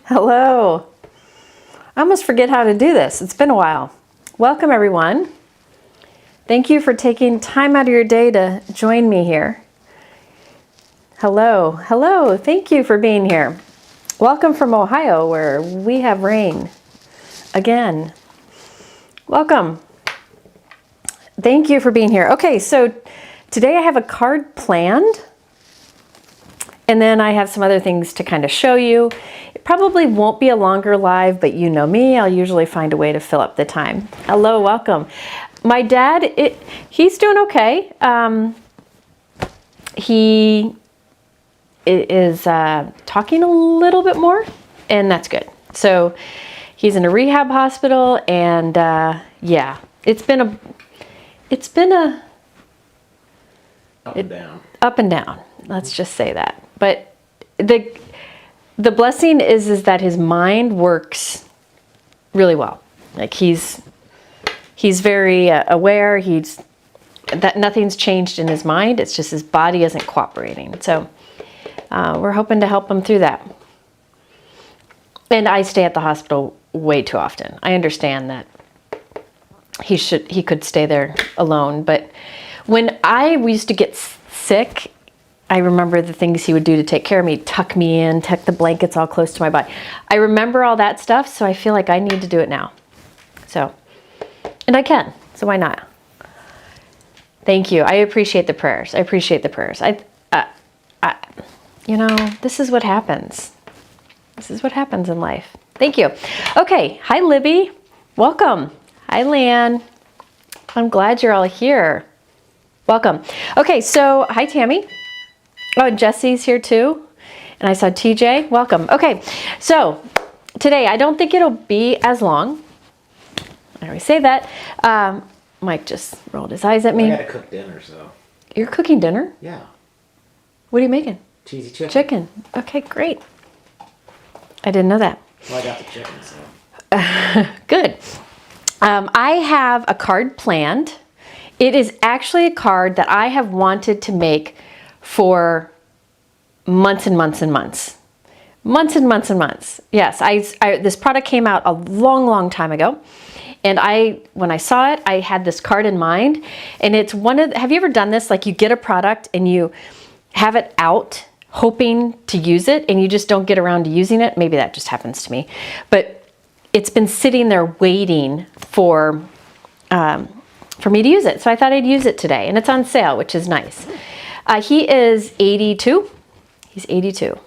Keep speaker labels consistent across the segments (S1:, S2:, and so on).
S1: Hello. I almost forget how to do this. It's been a while. Welcome, everyone. Thank you for taking time out of your day to join me here. Hello. Hello. Thank you for being here. Welcome from Ohio, where we have rain again. Welcome. Thank you for being here. Okay, so today I have a card planned. And then I have some other things to kind of show you. It probably won't be a longer live, but you know me, I'll usually find a way to fill up the time. Hello, welcome. My dad, he's doing okay. He is talking a little bit more, and that's good. So he's in a rehab hospital, and yeah, it's been a up and down. Let's just say that. But the blessing is that his mind works really well. Like he's very aware. That nothing's changed in his mind. It's just his body isn't cooperating. So we're hoping to help him through that. And I stay at the hospital way too often. I understand that he could stay there alone, but when I used to get sick, I remember the things he would do to take care of me, tuck me in, tuck the blankets all close to my body. I remember all that stuff, so I feel like I need to do it now. So, and I can, so why not? Thank you. I appreciate the prayers. I appreciate the prayers. You know, this is what happens. This is what happens in life. Thank you. Okay. Hi, Libby. Welcome. Hi, Lan. I'm glad you're all here. Welcome. Okay, so hi, Tammy. Oh, and Jesse's here too. And I saw TJ. Welcome. Okay, so today I don't think it'll be as long. I always say that. Mike just rolled his eyes at me.
S2: I gotta cook dinner, so.
S1: You're cooking dinner?
S2: Yeah.
S1: What are you making?
S2: Cheesy chicken.
S1: Chicken. Okay, great. I didn't know that.
S2: Well, I got the chicken, so.
S1: Good. I have a card planned. It is actually a card that I have wanted to make for months and months and months. Months and months and months. Yes, this product came out a long, long time ago. And when I saw it, I had this card in mind. And it's have you ever done this? Like you get a product and you have it out hoping to use it and you just don't get around to using it. Maybe that just happens to me. But it's been sitting there waiting for me to use it. So I thought I'd use it today. And it's on sale, which is nice. He is 82. He's 82.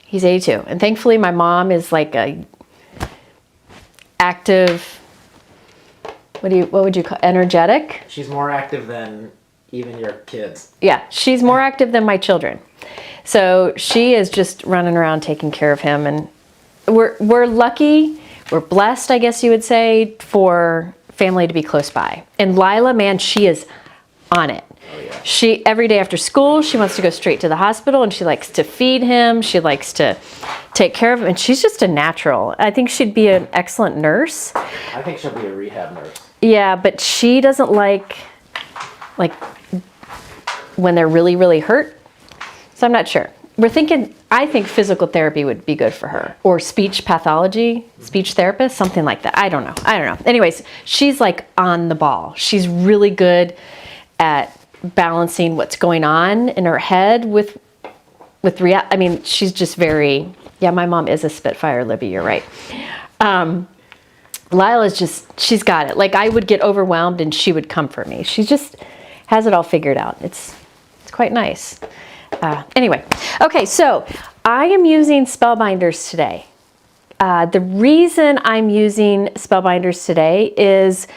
S1: He's 82. And thankfully my mom is like a active, what would you call, energetic?
S2: She's more active than even your kids.
S1: Yeah, she's more active than my children. So she is just running around taking care of him. And we're lucky, we're blessed, I guess you would say, for family to be close by. And Lila, man, she is on it.
S2: Oh, yeah.
S1: She, every day after school, she wants to go straight to the hospital and she likes to feed him. She likes to take care of him. And she's just a natural. I think she'd be an excellent nurse.
S2: I think she'll be a rehab nurse.
S1: Yeah, but she doesn't like when they're really, really hurt. So I'm not sure. I think physical therapy would be good for her, or speech pathology, speech therapist, something like that. I don't know. Anyways, she's like on the ball. She's really good at balancing what's going on in her head with I mean, she's just very, yeah, my mom is a Spitfire, Libby, you're right. Lila's she's got it. Like I would get overwhelmed and she would comfort me. She just has it all figured out. It's quite nice. Anyway, okay, so I am using Spellbinders today. The reason I'm using Spellbinders today is,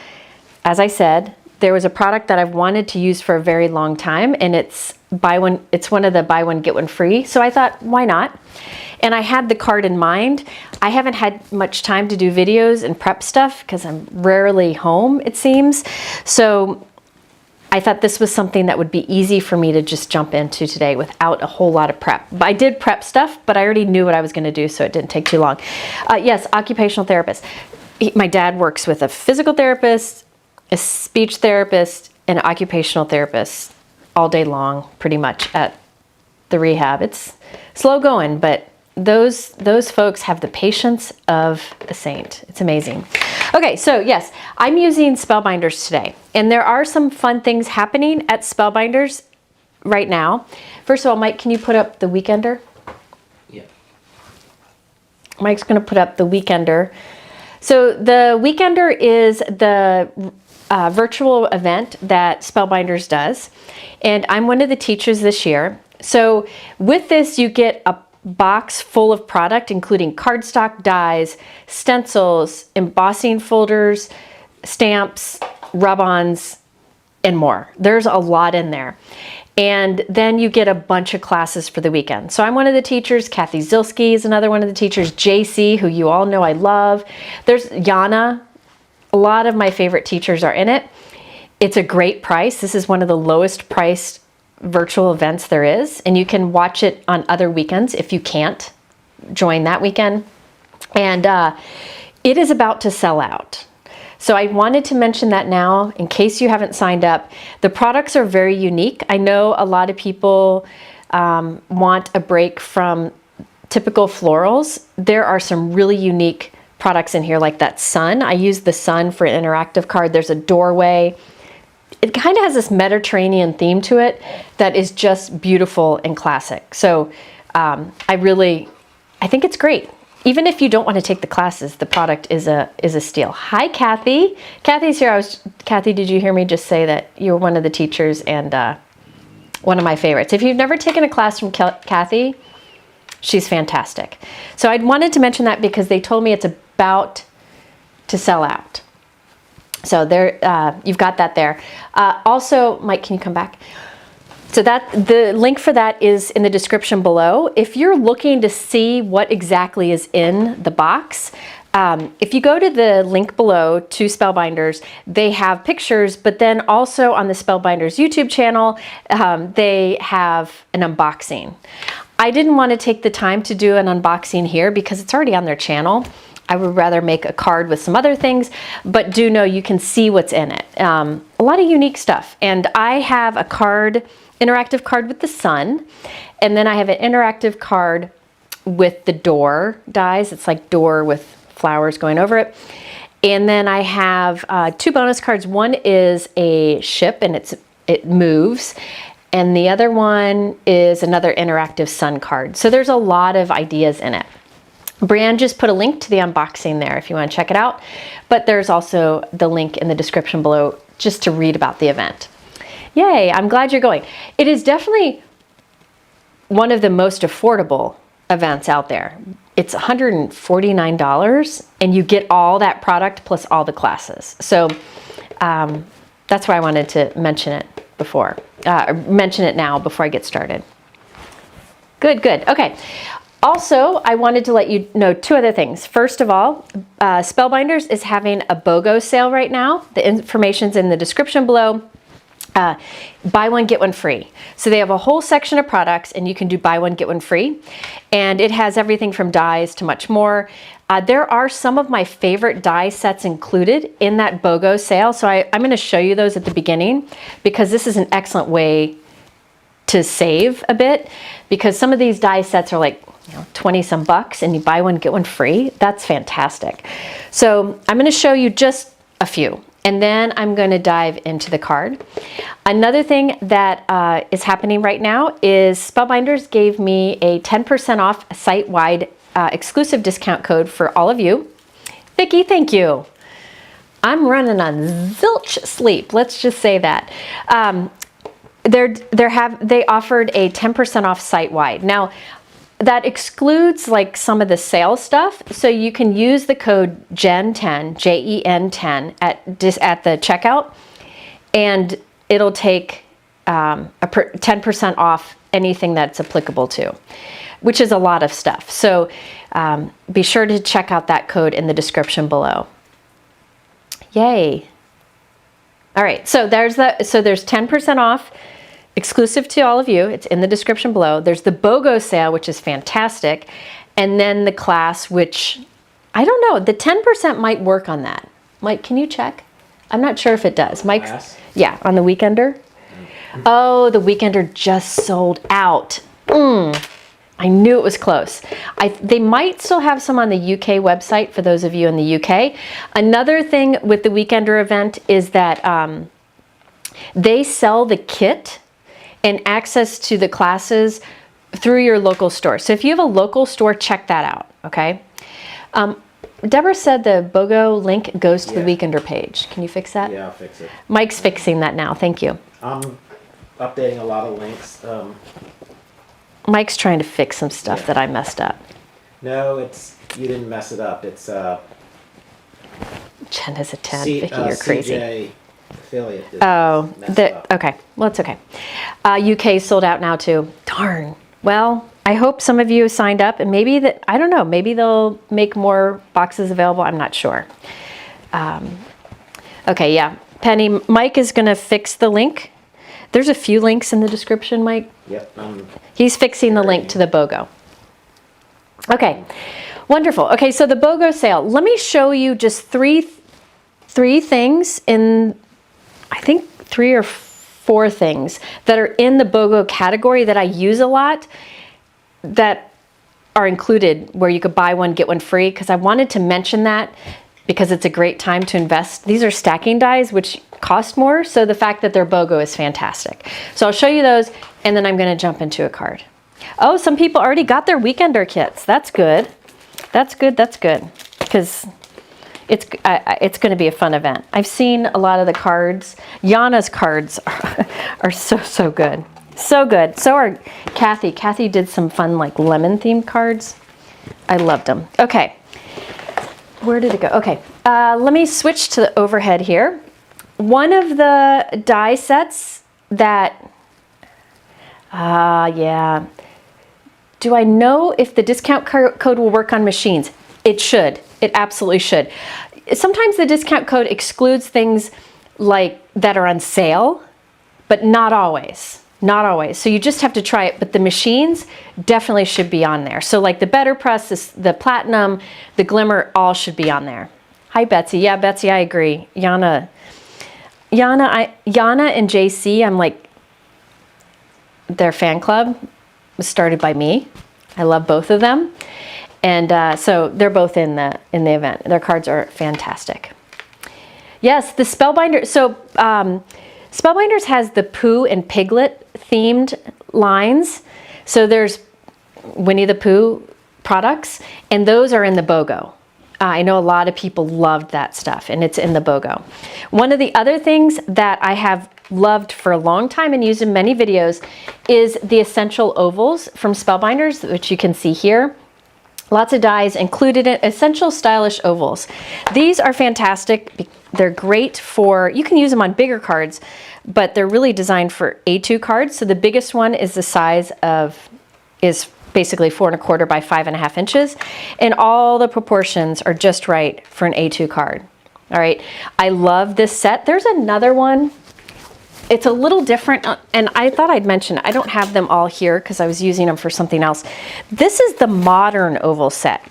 S1: as I said, there was a product that I've wanted to use for a very long time, and it's one of the buy one, get one free. So I thought, why not? And I had the card in mind. I haven't had much time to do videos and prep stuff because I'm rarely home, it seems. So I thought this was something that would be easy for me to just jump into today without a whole lot of prep. I did prep stuff, but I already knew what I was going to do, so it didn't take too long. Yes, occupational therapist. My dad works with a physical therapist, a speech therapist, and an occupational therapist all day long, pretty much, at the rehab. It's slow going, but those folks have the patience of a saint. It's amazing. Okay, so yes, I'm using Spellbinders today, and there are some fun things happening at Spellbinders right now. First of all, Mike, can you put up the Weekender?
S2: Yeah.
S1: Mike's going to put up the Weekender. So the Weekender is the virtual event that Spellbinders does, and I'm one of the teachers this year. So with this, you get a box full of product, including cardstock dies, stencils, embossing folders, stamps, rub-ons, and more. There's a lot in there. And then you get a bunch of classes for the weekend. So I'm one of the teachers. Kathy Zilski is another one of the teachers. JC, who you all know I love. There's Yana. A lot of my favorite teachers are in it. It's a great price. This is one of the lowest priced virtual events there is, and you can watch it on other weekends if you can't join that weekend. And it is about to sell out. So I wanted to mention that now in case you haven't signed up. The products are very unique. I know a lot of people want a break from typical florals. There are some really unique products in here, like that sun. I use the sun for an interactive card. There's a doorway. It kind of has this Mediterranean theme to it that is just beautiful and classic. So I think it's great. Even if you don't want to take the classes, the product is a steal. Hi, Kathy. Kathy's here. Kathy, did you hear me just say that you're one of the teachers and one of my favorites? If you've never taken a class from Kathy, she's fantastic. So I wanted to mention that because they told me it's about to sell out. So there, you've got that there. Also, Mike, can you come back? So the link for that is in the description below. If you're looking to see what exactly is in the box, if you go to the link below to Spellbinders, they have pictures, but then also on the Spellbinders YouTube channel, they have an unboxing. I didn't want to take the time to do an unboxing here because it's already on their channel. I would rather make a card with some other things, but do know you can see what's in it. A lot of unique stuff. And I have a interactive card with the sun, and then I have an interactive card with the door dies. It's like door with flowers going over it. And then I have 2 bonus cards. One is a ship and it moves. And the other one is another interactive sun card. So there's a lot of ideas in it. Brianne just put a link to the unboxing there if you want to check it out. But there's also the link in the description below just to read about the event. Yay, I'm glad you're going. It is definitely one of the most affordable events out there. It's $149 and you get all that product plus all the classes. So that's why I wanted to mention it before, mention it now before I get started. Good, good. Okay. Also, I wanted to let you know 2 other things. First of all, Spellbinders is having a BOGO sale right now. The information's in the description below. Buy one, get one free. So they have a whole section of products and you can do buy one, get one free. And it has everything from dies to much more. There are some of my favorite die sets included in that BOGO sale. So I'm going to show you those at the beginning because this is an excellent way to save a bit, because some of these die sets are like 20 some bucks and you buy one, get one free. That's fantastic. So I'm going to show you just a few. And then I'm going to dive into the card. Another thing that is happening right now is Spellbinders gave me a 10% off site-wide exclusive discount code for all of you. Vicki, thank you. I'm running on zilch sleep. Let's just say that. They offered a 10% off site-wide. Now, that excludes like some of the sales stuff. So you can use the code JEN10, JEN10 at the checkout, and it'll take 10% off anything that's applicable to, which is a lot of stuff. So be sure to check out that code in the description below. Yay. All right, so there's 10% off. Exclusive to all of you. It's in the description below. There's the BOGO sale, which is fantastic. And then the class, which, I don't know, the 10% might work on that. Mike, can you check? I'm not sure if it does. Mike's, yeah, on the Weekender. Oh, the Weekender just sold out. I knew it was close. They might still have some on the UK website for those of you in the UK. Another thing with the Weekender event is that they sell the kit and access to the classes through your local store. So if you have a local store, check that out, okay? Deborah said the BOGO link goes to the Weekender page. Can you fix that?
S2: Yeah, I'll fix it.
S1: Mike's fixing that now, thank you.
S2: I'm updating a lot of links.
S1: Mike's trying to fix some stuff that I messed up.
S2: No, you didn't mess it up. It's
S1: Jen is a 10, Vicky, you're crazy.
S2: CJ affiliate.
S1: Oh,
S2: up.
S1: okay. Well, it's okay. UK sold out now too. Darn. Well, I hope some of you signed up, and maybe I don't know, maybe they'll make more boxes available. I'm not sure. Okay, yeah. Penny, Mike is going to fix the link. There's a few links in the description, Mike.
S2: Yep.
S1: He's fixing the link to the BOGO. Okay, wonderful. Okay, so the BOGO sale. Let me show you just three things in, I think 3 or 4 things that are in the BOGO category that I use a lot that are included where you could buy one, get one free, because I wanted to mention that because it's a great time to invest. These are stacking dies, which cost more, so the fact that they're BOGO is fantastic. So I'll show you those, and then I'm going to jump into a card. Oh, some people already got their Weekender kits. That's good. That's good, because it's going to be a fun event. I've seen a lot of the cards. Yana's cards are so good. So good. So are Kathy. Kathy did some fun like lemon themed cards. I loved them. Okay. Where did it go? Okay. Let me switch to the overhead here. One of the die sets that, yeah. Do I know if the discount code will work on machines? It should. It absolutely should. Sometimes the discount code excludes things like that are on sale, but not always. Not always. So you just have to try it, but the machines definitely should be on there. So like the Better Press, the Platinum, the Glimmer, all should be on there. Hi, Betsy. Yeah, Betsy, I agree. Yana and JC, I'm like, their fan club was started by me. I love both of them. And so they're both in the event. Their cards are fantastic. Yes, the Spellbinder. So Spellbinders has the Pooh and Piglet themed lines. So there's Winnie the Pooh products, and those are in the BOGO. I know a lot of people loved that stuff, and it's in the BOGO. One of the other things that I have loved for a long time and used in many videos is the Essential Ovals from Spellbinders, which you can see here. Lots of dies included in Essential Stylish Ovals. These are fantastic. They're great for, you can use them on bigger cards, but they're really designed for A2 cards. So the biggest one is the size of, is basically 4 1/4 by 5.5 inches. And all the proportions are just right for an A2 card. All right, I love this set. There's another one. It's a little different, and I thought I'd mention, I don't have them all here because I was using them for something else. This is the modern oval set.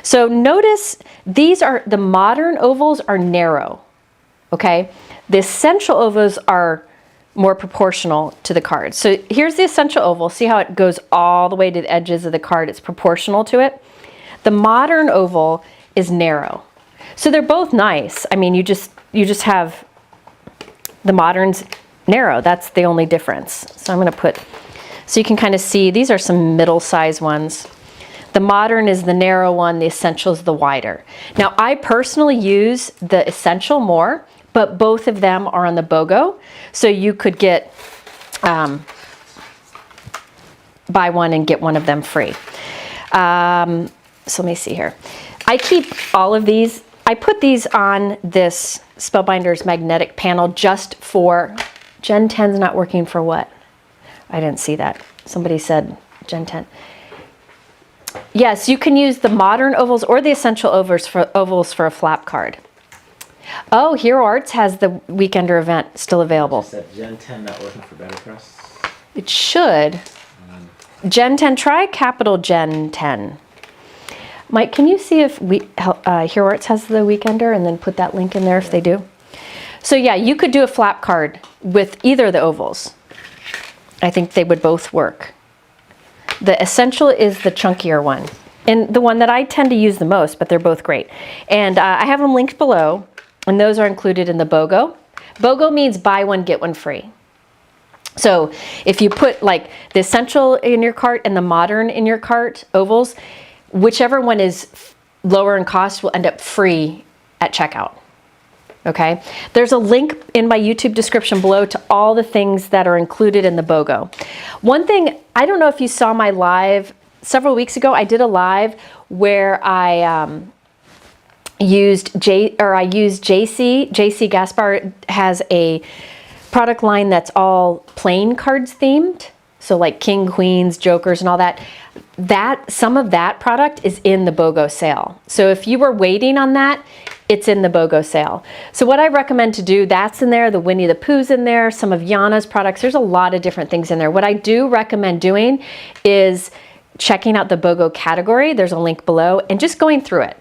S1: So notice these are, the modern ovals are narrow, okay? The essential ovals are more proportional to the card. So here's the essential oval. See how it goes all the way to the edges of the card? It's proportional to it. The modern oval is narrow. So they're both nice. I mean, you just have the moderns narrow. That's the only difference. So I'm going to put, so you can kind of see, these are some middle-sized ones. The modern is the narrow one, the essential is the wider. Now, I personally use the essential more, but both of them are on the BOGO. So you could get, buy one and get one of them free. So let me see here. I keep all of these. I put these on this Spellbinders magnetic panel just for, Gen 10's not working for what? I didn't see that. Somebody said Gen 10. Yes, you can use the modern ovals or the essential ovals for a flap card. Oh, Hero Arts has the Weekender event still available.
S2: Is that Gen 10 not working for Better Press?
S1: It should. Gen 10, try capital Gen 10. Mike, can you see if Hero Arts has the Weekender and then put that link in there if they do? So yeah, you could do a flap card with either of the ovals. I think they would both work. The Essential is the chunkier one, and the one that I tend to use the most, but they're both great. And I have them linked below, and those are included in the BOGO. BOGO means buy one, get one free. So if you put like the Essential in your cart and the Modern in your cart, ovals, whichever one is lower in cost will end up free at checkout. Okay, there's a link in my YouTube description below to all the things that are included in the BOGO. One thing, I don't know if you saw my live several weeks ago, I did a live where I used JC. JC Gaspar has a product line that's all plain cards themed. So like King, Queens, Jokers, and all that. Some of that product is in the BOGO sale. So if you were waiting on that, it's in the BOGO sale. So what I recommend to do, that's in there, the Winnie the Pooh's in there, some of Yana's products, there's a lot of different things in there. What I do recommend doing is checking out the BOGO category, there's a link below, and just going through it.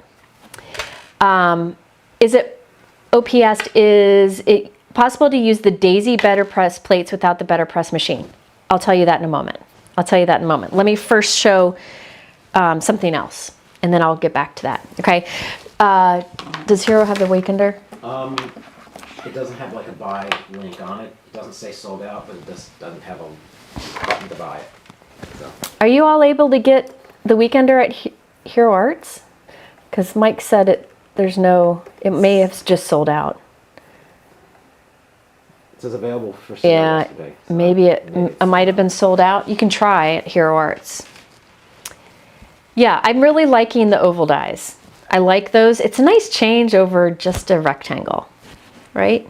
S1: Is it possible to use the Daisy Better Press plates without the Better Press machine? I'll tell you that in a moment. Let me first show something else, and then I'll get back to that, okay? Does Hero have the Weekender?
S2: It doesn't have like a buy link on it. It doesn't say sold out, but it just doesn't have a button to buy it. So.
S1: Are you all able to get the Weekender at Hero Arts? Because Mike said it may have just sold out.
S2: It says available for sale yesterday. So
S1: maybe it might have been sold out. You can try at Hero Arts. Yeah, I'm really liking the oval dies. I like those. It's a nice change over just a rectangle, right?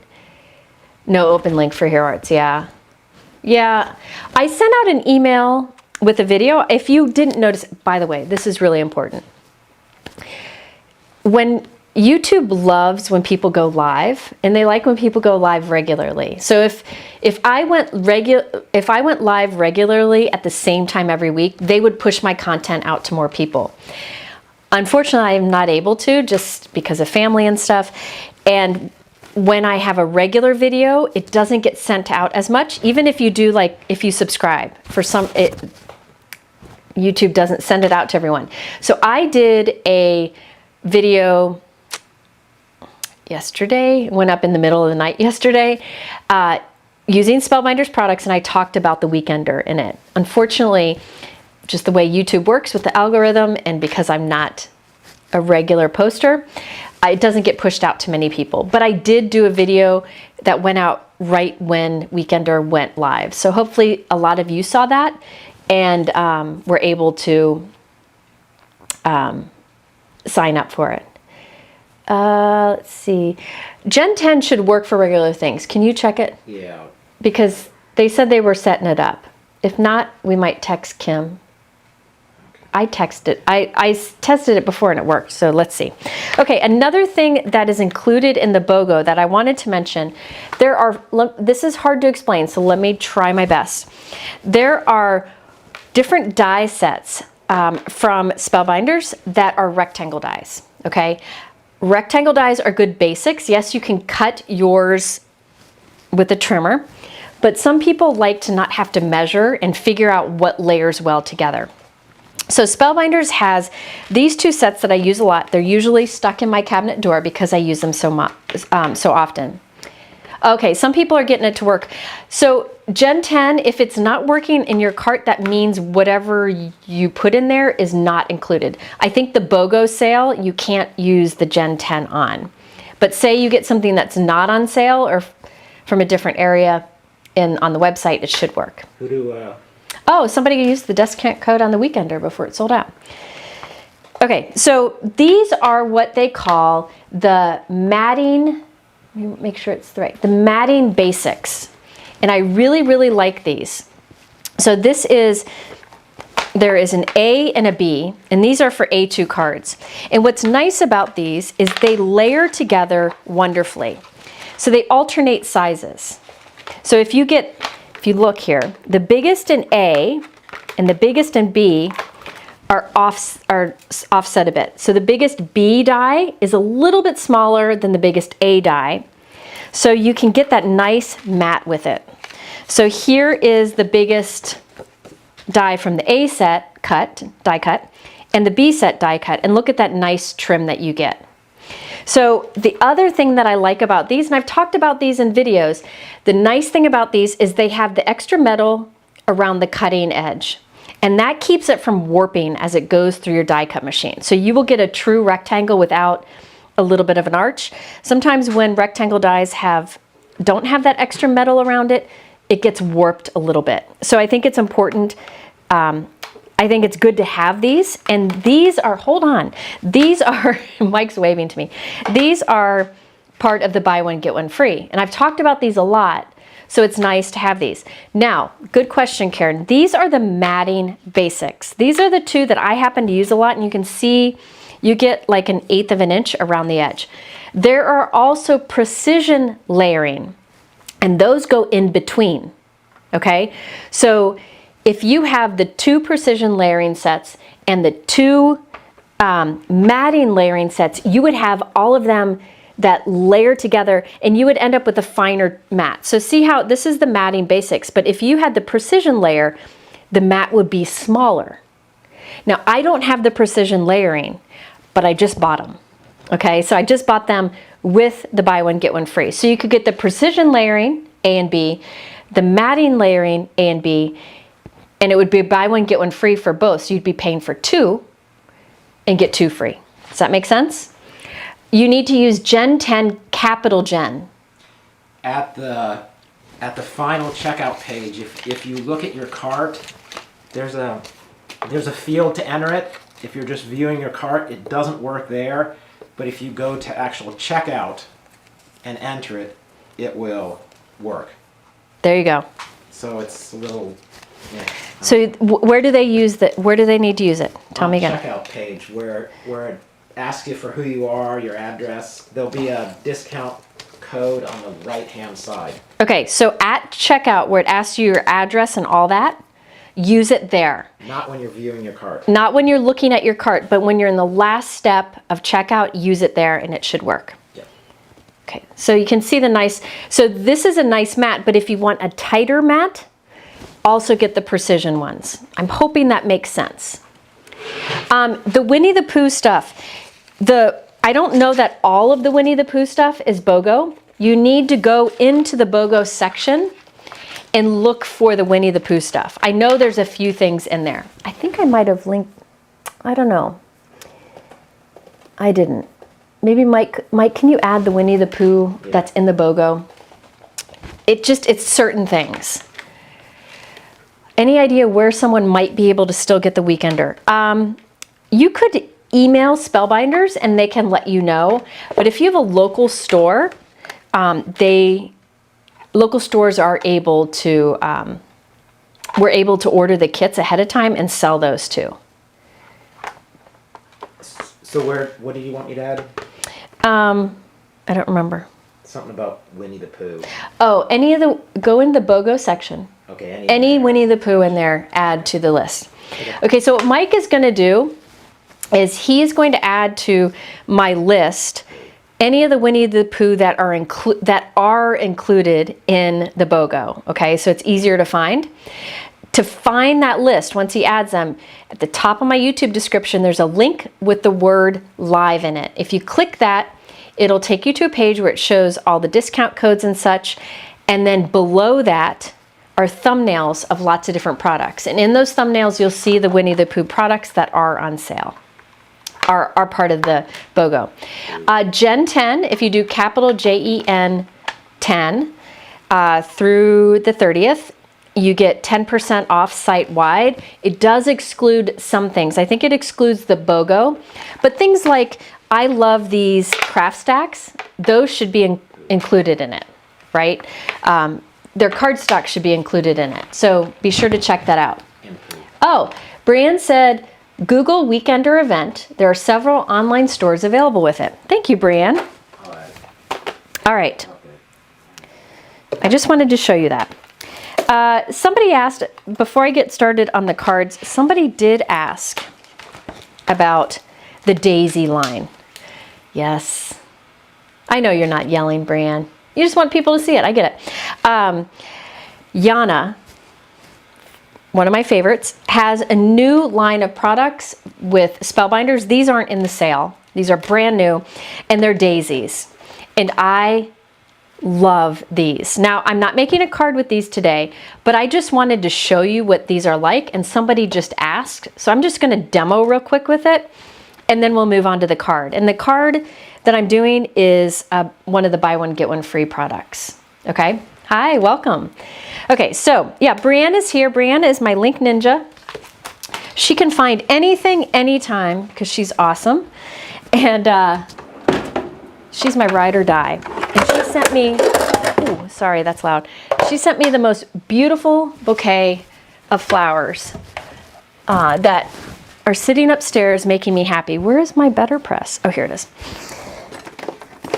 S1: No open link for Hero Arts, yeah. Yeah, I sent out an email with a video. If you didn't notice, by the way, this is really important. When YouTube loves when people go live, and they like when people go live regularly. So if I went live regularly at the same time every week, they would push my content out to more people. Unfortunately, I'm not able to, just because of family and stuff. And when I have a regular video, it doesn't get sent out as much. Even if you do, like if you subscribe, YouTube doesn't send it out to everyone. So I did a video yesterday, went up in the middle of the night yesterday, using Spellbinders products, and I talked about the Weekender in it. Unfortunately, just the way YouTube works with the algorithm, and because I'm not a regular poster, it doesn't get pushed out to many people. But I did do a video that went out right when Weekender went live. So hopefully a lot of you saw that and were able to sign up for it. Let's see. Gen 10 should work for regular things. Can you check it?
S2: Yeah.
S1: Because they said they were setting it up. If not, we might text Kim. I tested it before and it worked, so let's see. Okay, another thing that is included in the BOGO that I wanted to mention, this is hard to explain, so let me try my best. There are different die sets from Spellbinders that are rectangle dies, okay? Rectangle dies are good basics. Yes, you can cut yours with a trimmer, but some people like to not have to measure and figure out what layers well together. So Spellbinders has these two sets that I use a lot. They're usually stuck in my cabinet door because I use them so often. Okay, some people are getting it to work. So Gen 10, if it's not working in your cart, that means whatever you put in there is not included. I think the BOGO sale, you can't use the Gen 10 on. But say you get something that's not on sale or from a different area on the website, it should work. Oh, somebody used the discount code on the Weekender before it sold out. Okay, so these are what they call the matting, let me make sure it's right, the matting basics. And I really, really like these. So there is an A and a B, and these are for A2 cards. And what's nice about these is they layer together wonderfully. So they alternate sizes. So if you look here, the biggest in A and the biggest in B are offset a bit. So the biggest B die is a little bit smaller than the biggest A die. So you can get that nice mat with it. So here is the biggest die from the A set die cut, and the B set die cut, and look at that nice trim that you get. So the other thing that I like about these, and I've talked about these in videos, the nice thing about these is they have the extra metal around the cutting edge. And that keeps it from warping as it goes through your die cut machine. So you will get a true rectangle without a little bit of an arch. Sometimes when rectangle dies don't have that extra metal around it, it gets warped a little bit. So I think it's important. I think it's good to have these. And these are, hold on, these are, Mike's waving to me. These are part of the buy one, get one free. And I've talked about these a lot. So it's nice to have these. Now, good question, Karen. These are the matting basics. These are the two that I happen to use a lot, and you can see you get like 1/8 of an inch around the edge. There are also precision layering, and those go in between, okay? So if you have the 2 precision layering sets and the 2 matting layering sets, you would have all of them that layer together, and you would end up with a finer mat. So see how this is the matting basics, but if you had the precision layer, the mat would be smaller. Now, I don't have the precision layering, but I just bought them. Okay, so I just bought them with the buy one, get one free. So you could get the precision layering, A and B, the matting layering, A and B, and it would be buy one, get one free for both. So you'd be paying for 2 and get 2 free. Does that make sense? You need to use Gen 10 capital Gen.
S2: At the final checkout page, if you look at your cart, there's a field to enter it. If you're just viewing your cart, it doesn't work there. But if you go to actual checkout and enter it, it will work.
S1: There you go.
S2: So it's a little. Yeah.
S1: So where do they use that? Where do they need to use it? Tell me again.
S2: Checkout page where it asks you for who you are, your address. There'll be a discount code on the right-hand side.
S1: Okay, so at checkout where it asks you your address and all that, use it there.
S2: Not when you're viewing your cart.
S1: Not when you're looking at your cart, but when you're in the last step of checkout, use it there and it should work.
S2: Yeah.
S1: Okay, so you can see the nice, so this is a nice mat, but if you want a tighter mat, also get the precision ones. I'm hoping that makes sense. The Winnie the Pooh stuff, I don't know that all of the Winnie the Pooh stuff is BOGO. You need to go into the BOGO section and look for the Winnie the Pooh stuff. I know there's a few things in there. I think I might have linked, I don't know. I didn't. Maybe Mike, can you add the Winnie the Pooh that's in the BOGO? It's certain things. Any idea where someone might be able to still get the Weekender? You could email Spellbinders and they can let you know. But if you have a local store, local stores are able to, we're able to order the kits ahead of time and sell those too.
S2: So what did you want me to add?
S1: I don't remember.
S2: Something about Winnie the Pooh.
S1: Oh, go in the BOGO section.
S2: Okay.
S1: Any Winnie the Pooh in there, add to the list. Okay, so what Mike is going to do is he is going to add to my list any of the Winnie the Pooh that are included in the BOGO. Okay, so it's easier to find. To find that list, once he adds them, at the top of my YouTube description, there's a link with the word live in it. If you click that, it'll take you to a page where it shows all the discount codes and such. And then below that are thumbnails of lots of different products. And in those thumbnails, you'll see the Winnie the Pooh products that are on sale, are part of the BOGO. Gen 10, if you do capital JEN 10 through the 30th, you get 10% off site-wide. It does exclude some things. I think it excludes the BOGO, but things like, I love these craft stacks. Those should be included in it, right? Their cardstock should be included in it. So be sure to check that out. Oh, Brian said, Google Weekender event. There are several online stores available with it. Thank you, Brian. All right. I just wanted to show you that. Somebody asked, before I get started on the cards, somebody did ask about the Daisy line. Yes. I know you're not yelling, Brian. You just want people to see it. I get it. Yana, one of my favorites, has a new line of products with Spellbinders. These aren't in the sale. These are brand new, and they're Daisies. And I love these. Now, I'm not making a card with these today, but I just wanted to show you what these are like, and somebody just asked. So I'm just going to demo real quick with it, and then we'll move on to the card. And the card that I'm doing is one of the buy one, get one free products. Okay? Hi, welcome. Okay, so yeah, Brianne is here. Brianne is my link ninja. She can find anything, anytime, because she's awesome. And she's my ride or die. And she sent me, ooh, sorry, that's loud. She sent me the most beautiful bouquet of flowers that are sitting upstairs making me happy. Where is my Better Press? Oh, here it is.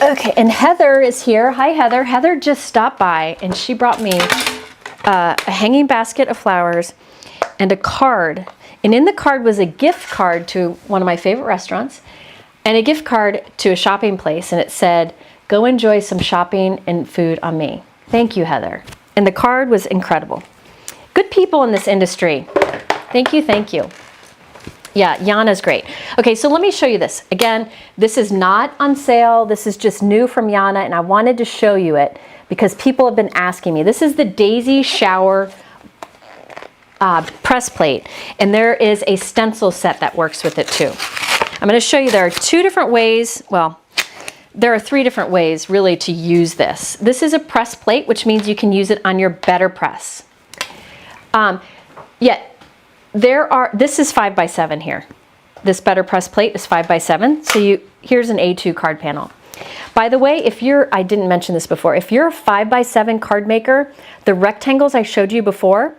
S1: Okay, and Heather is here. Hi, Heather. Heather just stopped by, and she brought me a hanging basket of flowers and a card. And in the card was a gift card to one of my favorite restaurants and a gift card to a shopping place. And it said, go enjoy some shopping and food on me. Thank you, Heather. And the card was incredible. Good people in this industry. Thank you, thank you. Yeah, Yana's great. Okay, so let me show you this. Again, this is not on sale. This is just new from Yana, and I wanted to show you it because people have been asking me. This is the Daisy Shower press plate, and there is a stencil set that works with it too. I'm going to show you there are two different ways. Well, there are three different ways really to use this. This is a press plate, which means you can use it on your Better Press. This is 5x7 here. This Better Press plate is 5x7. So here's an A2 card panel. By the way, I didn't mention this before, if you're a 5x7 card maker, the rectangles I showed you before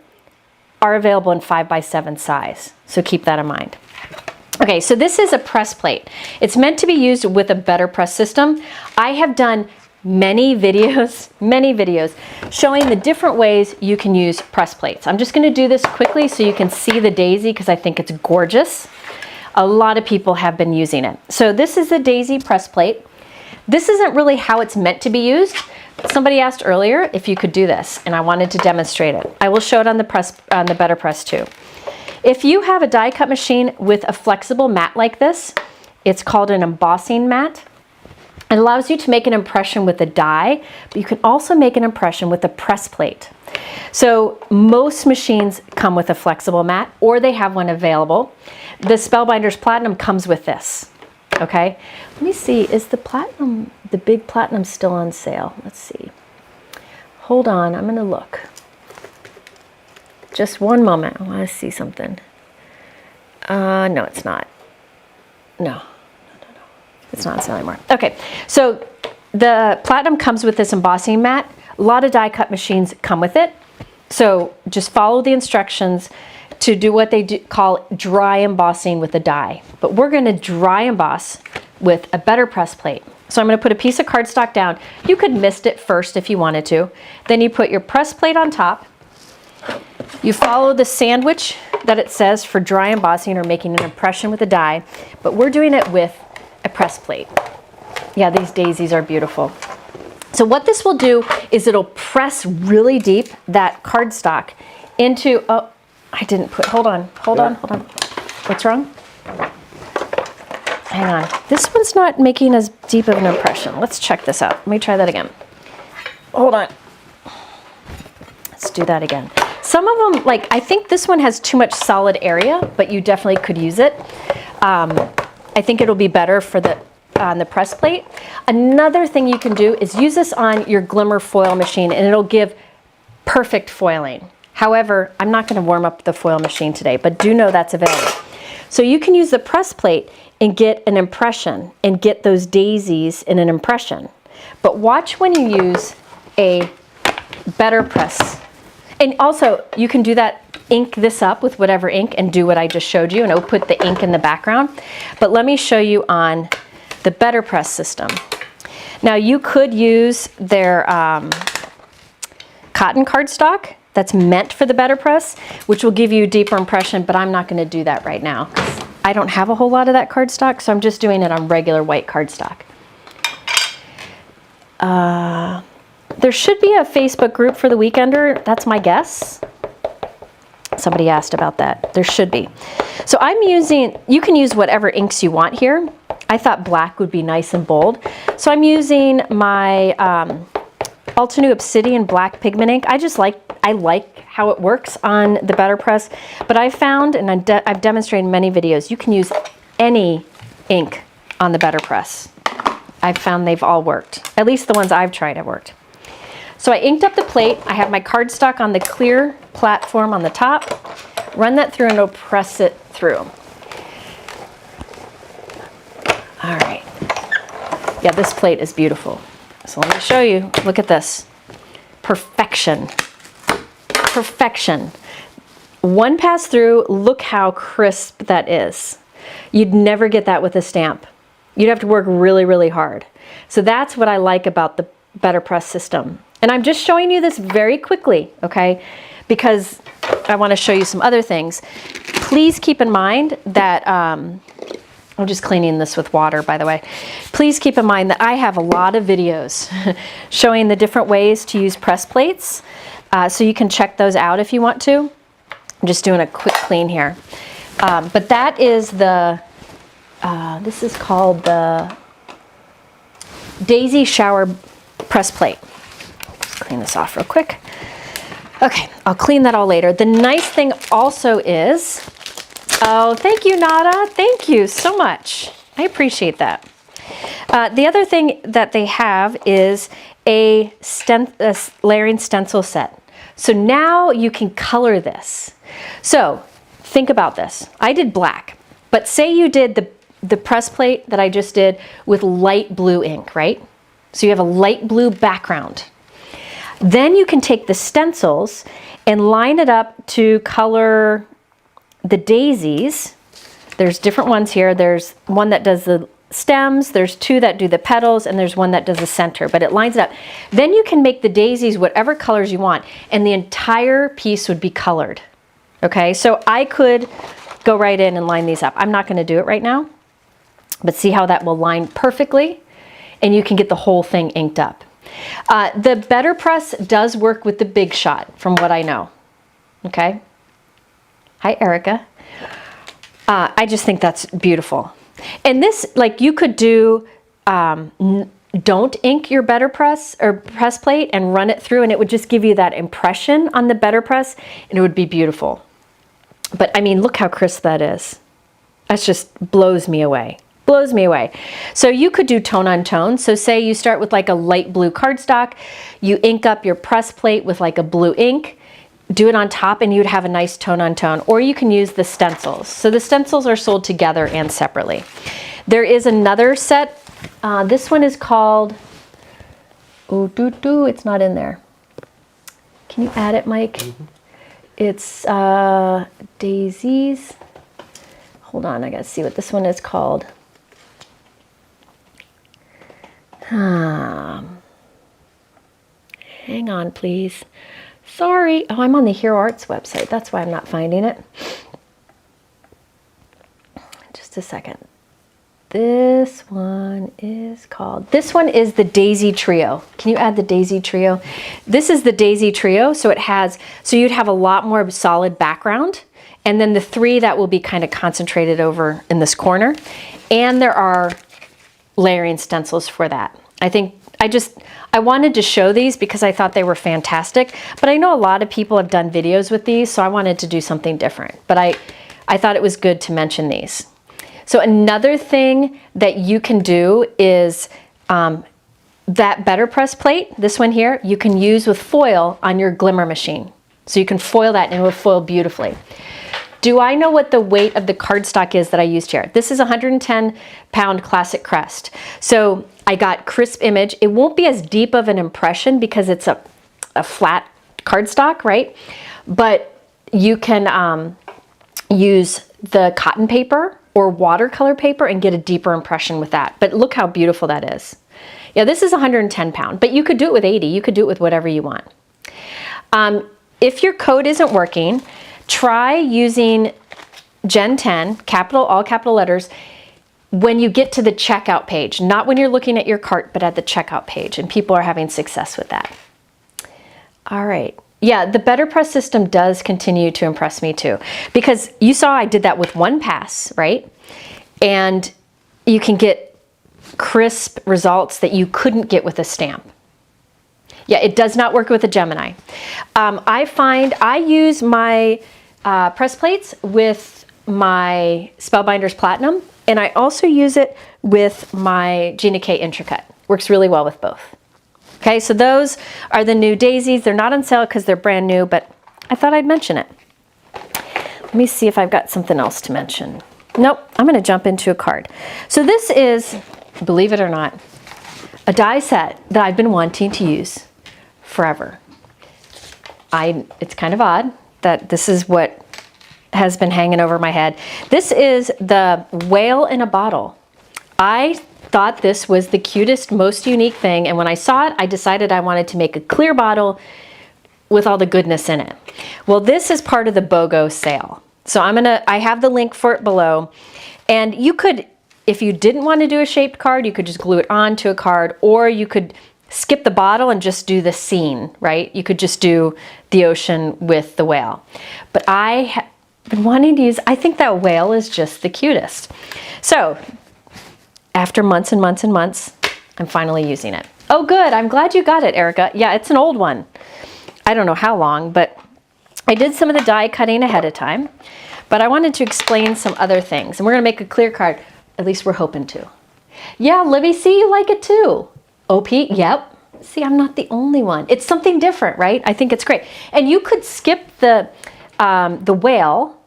S1: are available in 5x7 size. So keep that in mind. Okay, so this is a press plate. It's meant to be used with a Better Press system. I have done many videos showing the different ways you can use press plates. I'm just going to do this quickly so you can see the Daisy because I think it's gorgeous. A lot of people have been using it. So this is the Daisy press plate. This isn't really how it's meant to be used. Somebody asked earlier if you could do this, and I wanted to demonstrate it. I will show it on the Better Press too. If you have a die cut machine with a flexible mat like this, it's called an embossing mat. It allows you to make an impression with a die, but you can also make an impression with a press plate. So most machines come with a flexible mat, or they have one available. The Spellbinders Platinum comes with this. Okay, let me see, is the Platinum, the big Platinum still on sale? Let's see. Hold on, I'm gonna look. Just one moment, I wanna see something. No, it's not. No. It's not on sale anymore. Okay, so the Platinum comes with this embossing mat. A lot of die cut machines come with it. So just follow the instructions to do what they call dry embossing with a die. But we're gonna dry emboss with a Better Press plate. So I'm gonna put a piece of cardstock down. You could mist it first if you wanted to. Then you put your press plate on top. You follow the sandwich that it says for dry embossing or making an impression with a die, but we're doing it with a press plate. Yeah, these daisies are beautiful. So what this will do is it'll press really deep that cardstock into, oh, I didn't put, hold on. What's wrong? Hang on. This one's not making as deep of an impression. Let's check this out. Let me try that again. Hold on. Let's do that again. Some of them, like, I think this one has too much solid area, but you definitely could use it. I think it'll be better for on the press plate. Another thing you can do is use this on your glimmer foil machine and it'll give perfect foiling. However, I'm not going to warm up the foil machine today, but do know that's available. So you can use the press plate and get an impression and get those daisies in an impression. But watch when you use a Better Press. And also, you can do that, ink this up with whatever ink and do what I just showed you, and it'll put the ink in the background. But let me show you on the Better Press system. Now, you could use their cotton cardstock that's meant for the Better Press, which will give you a deeper impression, but I'm not going to do that right now. I don't have a whole lot of that cardstock, so I'm just doing it on regular white cardstock. There should be a Facebook group for the Weekender, that's my guess. Somebody asked about that. There should be. So I'm using, you can use whatever inks you want here. I thought black would be nice and bold. So I'm using my Altenew Obsidian black pigment ink. I like how it works on the Better Press, but I've found, and I've demonstrated in many videos, you can use any ink on the Better Press. I've found they've all worked. At least the ones I've tried have worked. So I inked up the plate. I have my cardstock on the clear platform on the top. Run that through and it'll press it through. All right. Yeah, this plate is beautiful. So let me show you. Look at this. Perfection. Perfection. One pass through, look how crisp that is. You'd never get that with a stamp. You'd have to work really, really hard. So that's what I like about the Better Press system. And I'm just showing you this very quickly, okay? Because I want to show you some other things. Please keep in mind that, I'm just cleaning this with water, by the way. Please keep in mind that I have a lot of videos showing the different ways to use press plates. So you can check those out if you want to. I'm just doing a quick clean here. But that is the, this is called the Daisy Shower Press Plate. Clean this off real quick. Okay, I'll clean that all later. The nice thing also is, oh, thank you, Nada. Thank you so much. I appreciate that. The other thing that they have is a layering stencil set. So now you can color this. So think about this. I did black, but say you did the press plate that I just did with light blue ink, right? So you have a light blue background. Then you can take the stencils and line it up to color the daisies. There's different ones here. There's one that does the stems, there's two that do the petals, and there's one that does the center, but it lines it up. Then you can make the daisies whatever colors you want, and the entire piece would be colored. Okay, so I could go right in and line these up. I'm not going to do it right now, but see how that will line perfectly, and you can get the whole thing inked up. The Better Press does work with the Big Shot, from what I know. Okay. Hi, Erica. I just think that's beautiful. And this, like, you could do, don't ink your Better Press or press plate and run it through, and it would just give you that impression on the Better Press, and it would be beautiful. But I mean, look how crisp that is. That just blows me away. Blows me away. So you could do tone on tone. So say you start with like a light blue cardstock, you ink up your press plate with like a blue ink, do it on top, and you'd have a nice tone on tone. Or you can use the stencils. So the stencils are sold together and separately. There is another set. This one is called, it's not in there. Can you add it, Mike? Mm-hmm. It's Daisies. Hold on, I gotta see what this one is called. Hang on, please. Sorry. Oh, I'm on the Hero Arts website. That's why I'm not finding it. Just a second. This one is called, this one is the Daisy Trio. Can you add the Daisy Trio? This is the Daisy Trio. So it has, so you'd have a lot more solid background. And then the three that will be kind of concentrated over in this corner. And there are layering stencils for that. I wanted to show these because I thought they were fantastic, but I know a lot of people have done videos with these, so I wanted to do something different. But I thought it was good to mention these. So another thing that you can do is that Better Press plate, this one here, you can use with foil on your glimmer machine. So you can foil that and it will foil beautifully. Do I know what the weight of the cardstock is that I used here? This is 110-pound classic crest. So I got crisp image. It won't be as deep of an impression because it's a flat cardstock, right? But you can use the cotton paper or watercolor paper and get a deeper impression with that. But look how beautiful that is. Yeah, this is 110 pound, but you could do it with 80. You could do it with whatever you want. If your code isn't working, try using Gen 10, all capital letters, when you get to the checkout page, not when you're looking at your cart, but at the checkout page, and people are having success with that. All right, Yeah, the Better Press system does continue to impress me too, because you saw I did that with one pass, right? And you can get crisp results that you couldn't get with a stamp. Yeah, it does not work with a Gemini. I find I use my press plates with my Spellbinders Platinum, and I also use it with my Gina K Intricate. Works really well with both. Okay, so those are the new Daisies. They're not on sale because they're brand new, but I thought I'd mention it. Let me see if I've got something else to mention. Nope, I'm going to jump into a card. So this is, believe it or not, a die set that I've been wanting to use forever. It's kind of odd that this is what has been hanging over my head. This is the Whale in a Bottle. I thought this was the cutest, most unique thing, and when I saw it, I decided I wanted to make a clear bottle with all the goodness in it. Well, this is part of the BOGO sale. So I have the link for it below, and you could, if you didn't want to do a shaped card, you could just glue it onto a card, or you could skip the bottle and just do the scene, right? You could just do the ocean with the whale. But I have been wanting to use, I think that whale is just the cutest. So after months and months and months, I'm finally using it. Oh, good. I'm glad you got it, Erica. Yeah, it's an old one. I don't know how long, but I did some of the die cutting ahead of time. But I wanted to explain some other things. And we're going to make a clear card. At least we're hoping to. Yeah, Libby, see, you like it too. OP, yep. See, I'm not the only one. It's something different, right? I think it's great. And you could skip the whale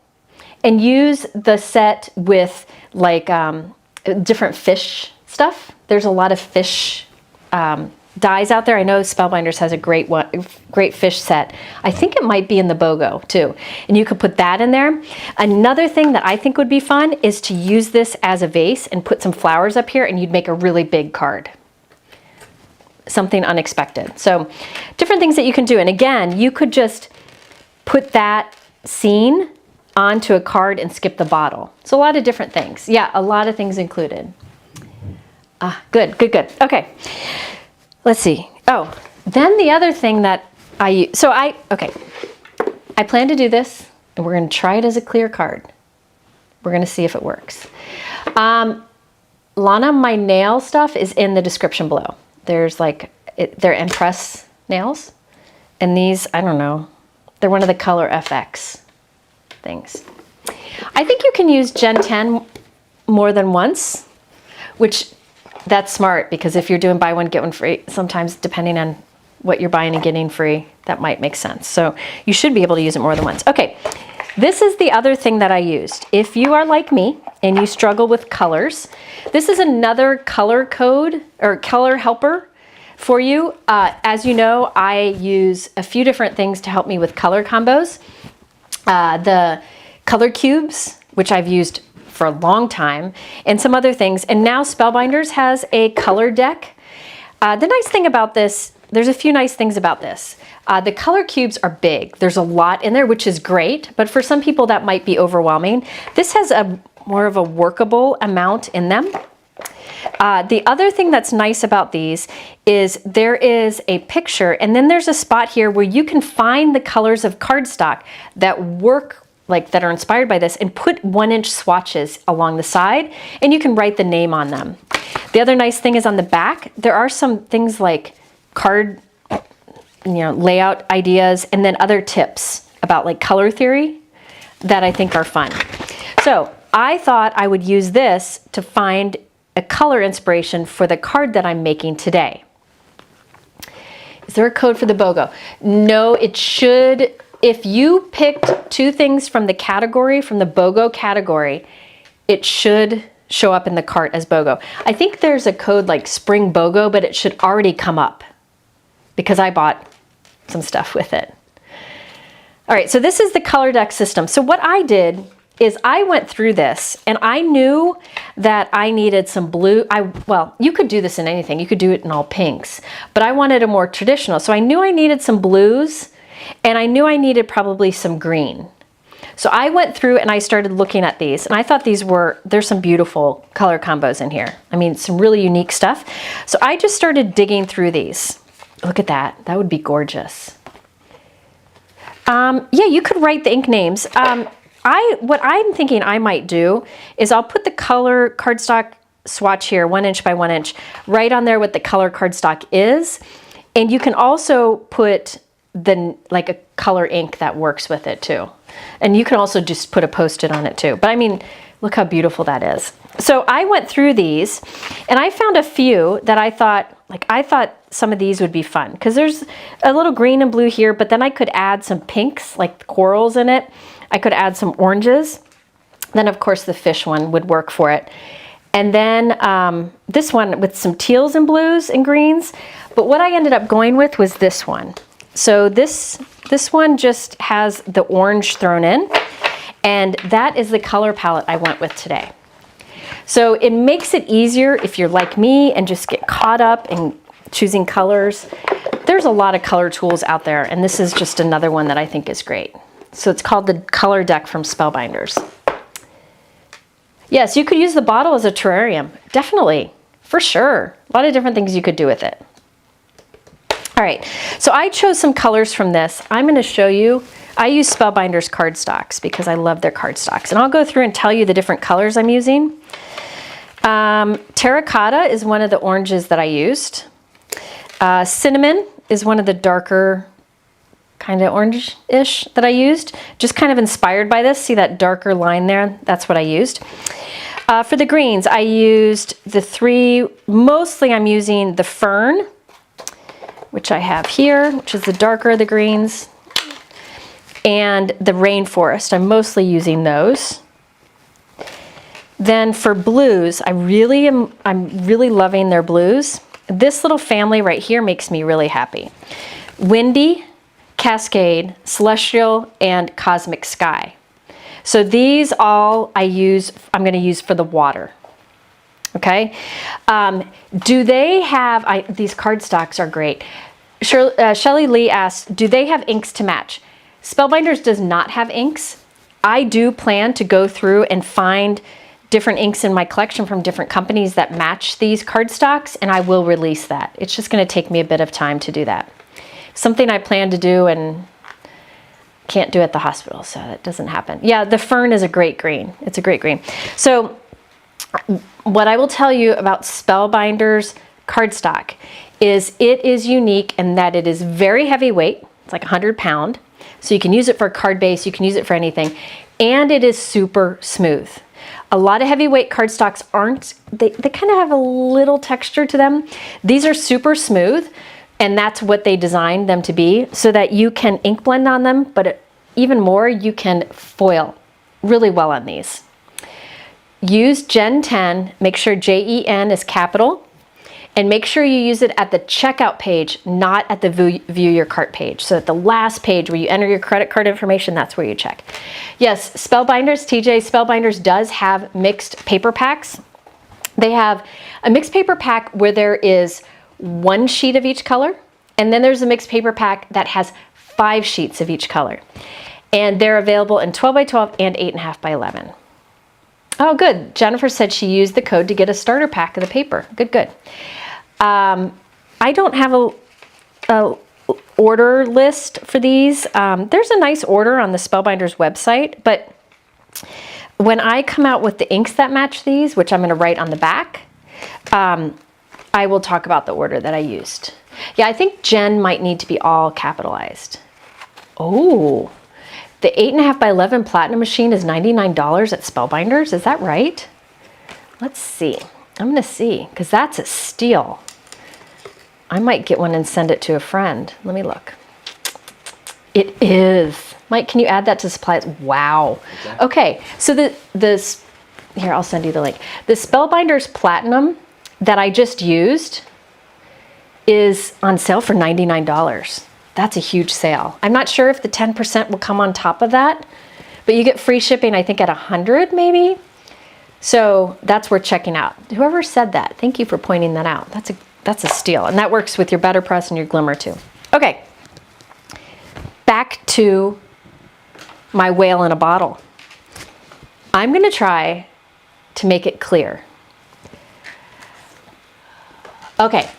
S1: and use the set with like different fish stuff. There's a lot of fish dies out there. I know Spellbinders has a great fish set. I think it might be in the BOGO too. And you could put that in there. Another thing that I think would be fun is to use this as a vase and put some flowers up here, and you'd make a really big card. Something unexpected. So different things that you can do. And again, you could just put that scene onto a card and skip the bottle. So a lot of different things. Yeah, a lot of things included. Good. Okay, let's see. Oh, then the other thing that I use, I plan to do this, and we're going to try it as a clear card. We're going to see if it works. Lana, my nail stuff is in the description below. There's they're Impress nails, and these, I don't know, they're one of the Color FX things. I think you can use Gen 10 more than once, which that's smart, because if you're doing buy one, get one free, sometimes depending on what you're buying and getting free, that might make sense. So you should be able to use it more than once. Okay, this is the other thing that I used. If you are like me and you struggle with colors, this is another color code or color helper for you. As you know, I use a few different things to help me with color combos. The color cubes, which I've used for a long time, and some other things. And now Spellbinders has a color deck. The nice thing about this, there's a few nice things about this. The color cubes are big. There's a lot in there, which is great, but for some people that might be overwhelming. This has more of a workable amount in them. The other thing that's nice about these is there is a picture, and then there's a spot here where you can find the colors of cardstock that work, that are inspired by this, and put 1-inch swatches along the side, and you can write the name on them. The other nice thing is on the back, there are some things like card, layout ideas, and then other tips about color theory that I think are fun. So I thought I would use this to find a color inspiration for the card that I'm making today. Is there a code for the BOGO? No, it should. If you picked 2 things from the category, from the BOGO category, it should show up in the cart as BOGO. I think there's a code like Spring BOGO, but it should already come up because I bought some stuff with it. All right, so this is the color deck system. So what I did is I went through this, and I knew that I needed some blue. Well, you could do this in anything. You could do it in all pinks, but I wanted a more traditional. So I knew I needed some blues, and I knew I needed probably some green. So I went through and I started looking at these, and I thought there's some beautiful color combos in here. I mean, some really unique stuff. So I just started digging through these. Look at that. That would be gorgeous. Yeah, you could write the ink names. What I'm thinking I might do is I'll put the color cardstock swatch here, 1 inch by 1 inch, right on there what the color cardstock is. And you can also put like a color ink that works with it too. And you can also just put a Post-it on it too. But I mean, look how beautiful that is. So I went through these and I found a few that I thought some of these would be fun because there's a little green and blue here, but then I could add some pinks, like corals in it. I could add some oranges. Then of course the fish one would work for it. And then this one with some teals and blues and greens. But what I ended up going with was this one. So this one just has the orange thrown in, and that is the color palette I went with today. So it makes it easier if you're like me and just get caught up in choosing colors. There's a lot of color tools out there, and this is just another one that I think is great. So it's called the Color Deck from Spellbinders. Yes, you could use the bottle as a terrarium. Definitely, for sure. A lot of different things you could do with it. All right, so I chose some colors from this. I'm going to show you. I use Spellbinders cardstocks because I love their cardstocks. And I'll go through and tell you the different colors I'm using. Terracotta is one of the oranges that I used. Cinnamon is one of the darker kind of orange-ish that I used. Just kind of inspired by this. See that darker line there? That's what I used. For the greens, I used the three. Mostly I'm using the Fern, which I have here, which is the darker of the greens, and the Rainforest. I'm mostly using those. Then for blues, I'm really loving their blues. This little family right here makes me really happy. Windy, Cascade, Celestial, and Cosmic Sky. So these all I'm going to use for the water. Okay. Do they have, these cardstocks are great. Shelly Lee asked, do they have inks to match? Spellbinders does not have inks. I do plan to go through and find different inks in my collection from different companies that match these cardstocks, and I will release that. It's just going to take me a bit of time to do that. Something I plan to do and can't do at the hospital, so that doesn't happen. Yeah, the Fern is a great green. It's a great green. So what I will tell you about Spellbinders cardstock is it is unique in that it is very heavyweight. It's like 100 pound. So you can use it for a card base, you can use it for anything. And it is super smooth. A lot of heavyweight cardstocks aren't, they kind of have a little texture to them. These are super smooth, and that's what they designed them to be, so that you can ink blend on them, but even more, you can foil really well on these. Use Gen 10, make sure JEN is capital, and make sure you use it at the checkout page, not at the view your cart page. So at the last page where you enter your credit card information, that's where you check. Yes, Spellbinders, TJ, Spellbinders does have mixed paper packs. They have a mixed paper pack where there is 1 sheet of each color, and then there's a mixed paper pack that has 5 sheets of each color. And they're available in 12 by 12 and 8.5 by 11. Oh, good. Jennifer said she used the code to get a starter pack of the paper. Good, good. I don't have a order list for these. There's a nice order on the Spellbinders website, but when I come out with the inks that match these, which I'm going to write on the back, I will talk about the order that I used. Yeah, I think Jen might need to be all capitalized. Oh, the 8.5 by 11 platinum machine is $99 at Spellbinders. Is that right? Let's see. I'm going to see, because that's a steal. I might get one and send it to a friend. Let me look. It is. Mike, can you add that to supplies? Wow. Okay, so here, I'll send you the link. The Spellbinders Platinum that I just used is on sale for $99. That's a huge sale. I'm not sure if the 10% will come on top of that, but you get free shipping, I think, at 100 maybe. So that's worth checking out. Whoever said that, thank you for pointing that out. That's a steal. And that works with your Better Press and your Glimmer too. Okay, back to my whale in a bottle. I'm gonna try to make it clear. Okay,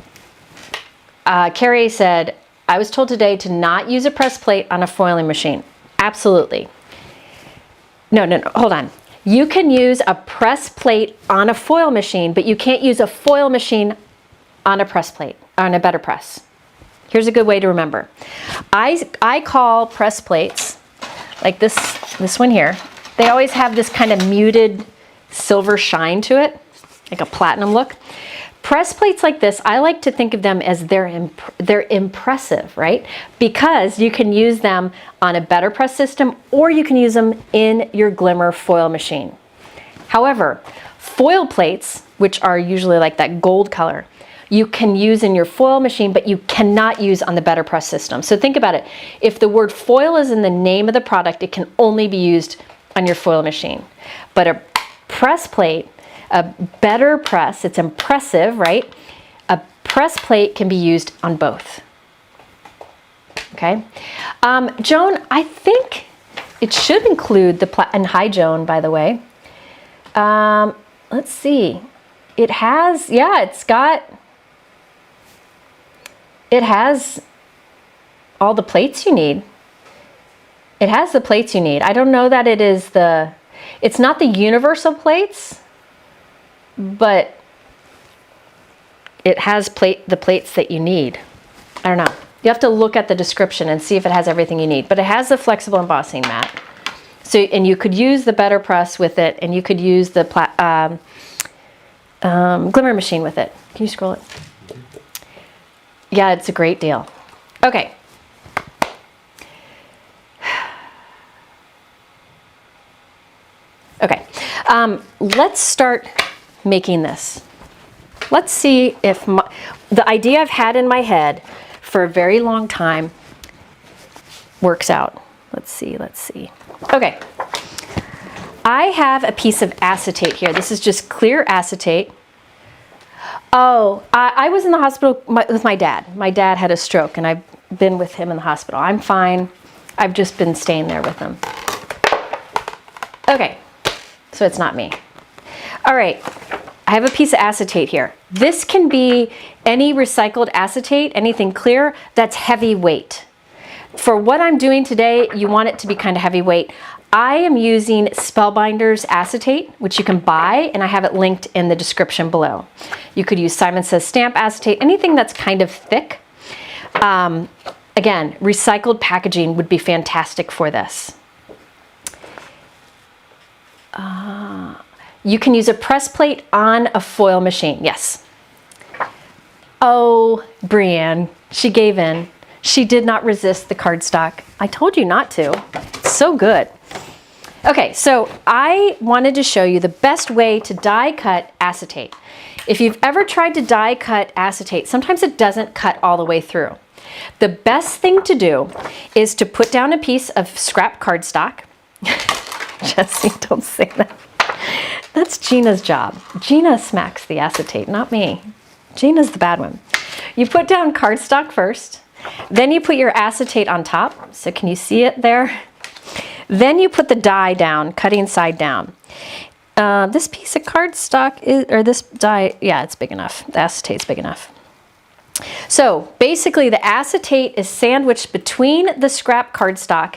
S1: Carrie said, I was told today to not use a press plate on a foiling machine. Absolutely. No, hold on. You can use a press plate on a foil machine, but you can't use a foil machine on a press plate, on a better press. Here's a good way to remember. I call press plates, like this one here, they always have this kind of muted silver shine to it, like a platinum look. Press plates like this, I like to think of them as they're impressive, right? Because you can use them on a better press system, or you can use them in your glimmer foil machine. However, foil plates, which are usually like that gold color, you can use in your foil machine, but you cannot use on the better press system. So think about it. If the word foil is in the name of the product, it can only be used on your foil machine. But a press plate, a better press, it's impressive, right? A press plate can be used on both. Okay. Joan, I think it should include the and hi Joan, by the way. Let's see. It has, yeah, it has all the plates you need. It has the plates you need. I don't know that it is it's not the universal plates, but it has the plates that you need. I don't know. You have to look at the description and see if it has everything you need, but it has the flexible embossing mat. So, and you could use the better press with it, and you could use the glimmer machine with it. Can you scroll it? Yeah, it's a great deal. Okay. Okay, let's start making this. Let's see if the idea I've had in my head for a very long time works out. Let's see. Okay, I have a piece of acetate here. This is just clear acetate. Oh, I was in the hospital with my dad. My dad had a stroke, and I've been with him in the hospital. I'm fine. I've just been staying there with him. Okay, so it's not me. All right, I have a piece of acetate here. This can be any recycled acetate, anything clear that's heavyweight. For what I'm doing today, you want it to be kind of heavyweight. I am using Spellbinders acetate, which you can buy, and I have it linked in the description below. You could use Simon Says stamp acetate, anything that's kind of thick. Again, recycled packaging would be fantastic for this. You can use a press plate on a foil machine, yes. Oh, Brienne, she gave in. She did not resist the cardstock. I told you not to. It's so good. Okay, so I wanted to show you the best way to die cut acetate. If you've ever tried to die cut acetate, sometimes it doesn't cut all the way through. The best thing to do is to put down a piece of scrap cardstock. Jesse, don't say that. That's Gina's job. Gina smacks the acetate, not me. Gina's the bad one. You put down cardstock first, then you put your acetate on top. So can you see it there? Then you put the die down, cutting side down. This piece of cardstock this die, yeah, it's big enough. The acetate's big enough. So basically the acetate is sandwiched between the scrap cardstock.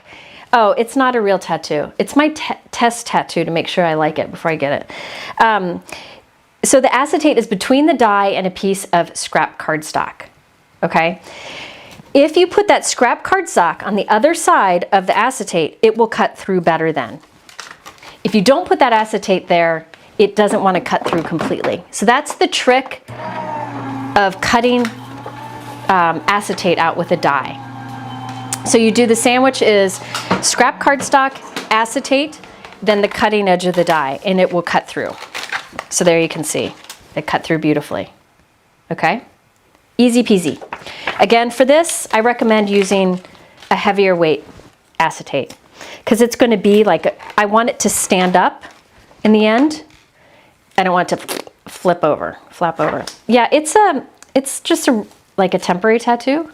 S1: Oh, it's not a real tattoo. It's my test tattoo to make sure I like it before I get it. So the acetate is between the die and a piece of scrap cardstock, okay? If you put that scrap cardstock on the other side of the acetate, it will cut through better then. If you don't put that acetate there, it doesn't want to cut through completely. So that's the trick of cutting acetate out with a die. So you do the sandwich is scrap cardstock, acetate, then the cutting edge of the die, and it will cut through. So there you can see, it cut through beautifully. Okay? Easy peasy. Again, for this, I recommend using a heavier weight acetate because it's going to be like, I want it to stand up in the end. I don't want it to flap over. Yeah, it's just like a temporary tattoo,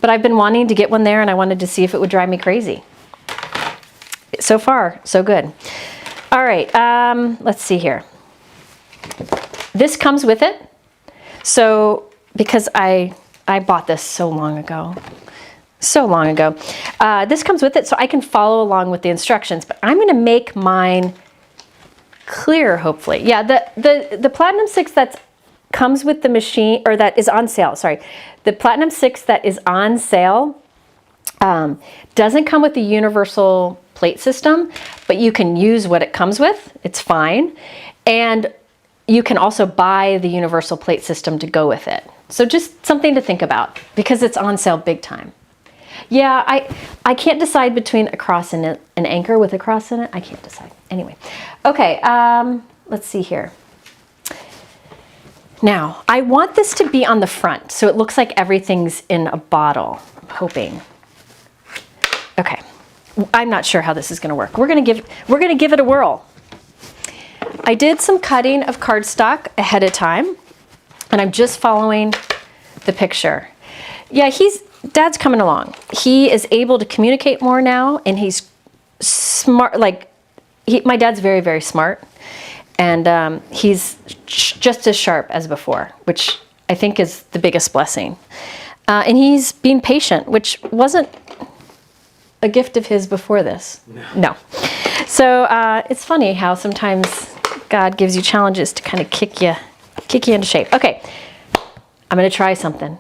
S1: but I've been wanting to get one there and I wanted to see if it would drive me crazy. So far, so good. All right, let's see here. This comes with it. So because I I bought this so long ago. So long ago. This comes with it so I can follow along with the instructions, but I'm going to make mine clear, hopefully. Yeah, the Platinum 6 that comes with the machine, or that is on sale, sorry. The Platinum 6 that is on sale doesn't come with the universal plate system, but you can use what it comes with. It's fine. And you can also buy the universal plate system to go with it. So just something to think about because it's on sale big time. Yeah, I can't decide between a cross and an anchor with a cross in it. I can't decide. Anyway, okay, let's see here. Now, I want this to be on the front, so it looks like everything's in a bottle, I'm hoping. Okay, I'm not sure how this is gonna work. We're gonna give it a whirl. I did some cutting of cardstock ahead of time, and I'm just following the picture. Yeah, Dad's coming along. He is able to communicate more now, and he's smart. Like, my dad's very, very smart, and he's just as sharp as before, which I think is the biggest blessing. And he's being patient, which wasn't a gift of his before this. No. So it's funny how sometimes God gives you challenges to kind of kick you into shape. Okay, I'm going to try something.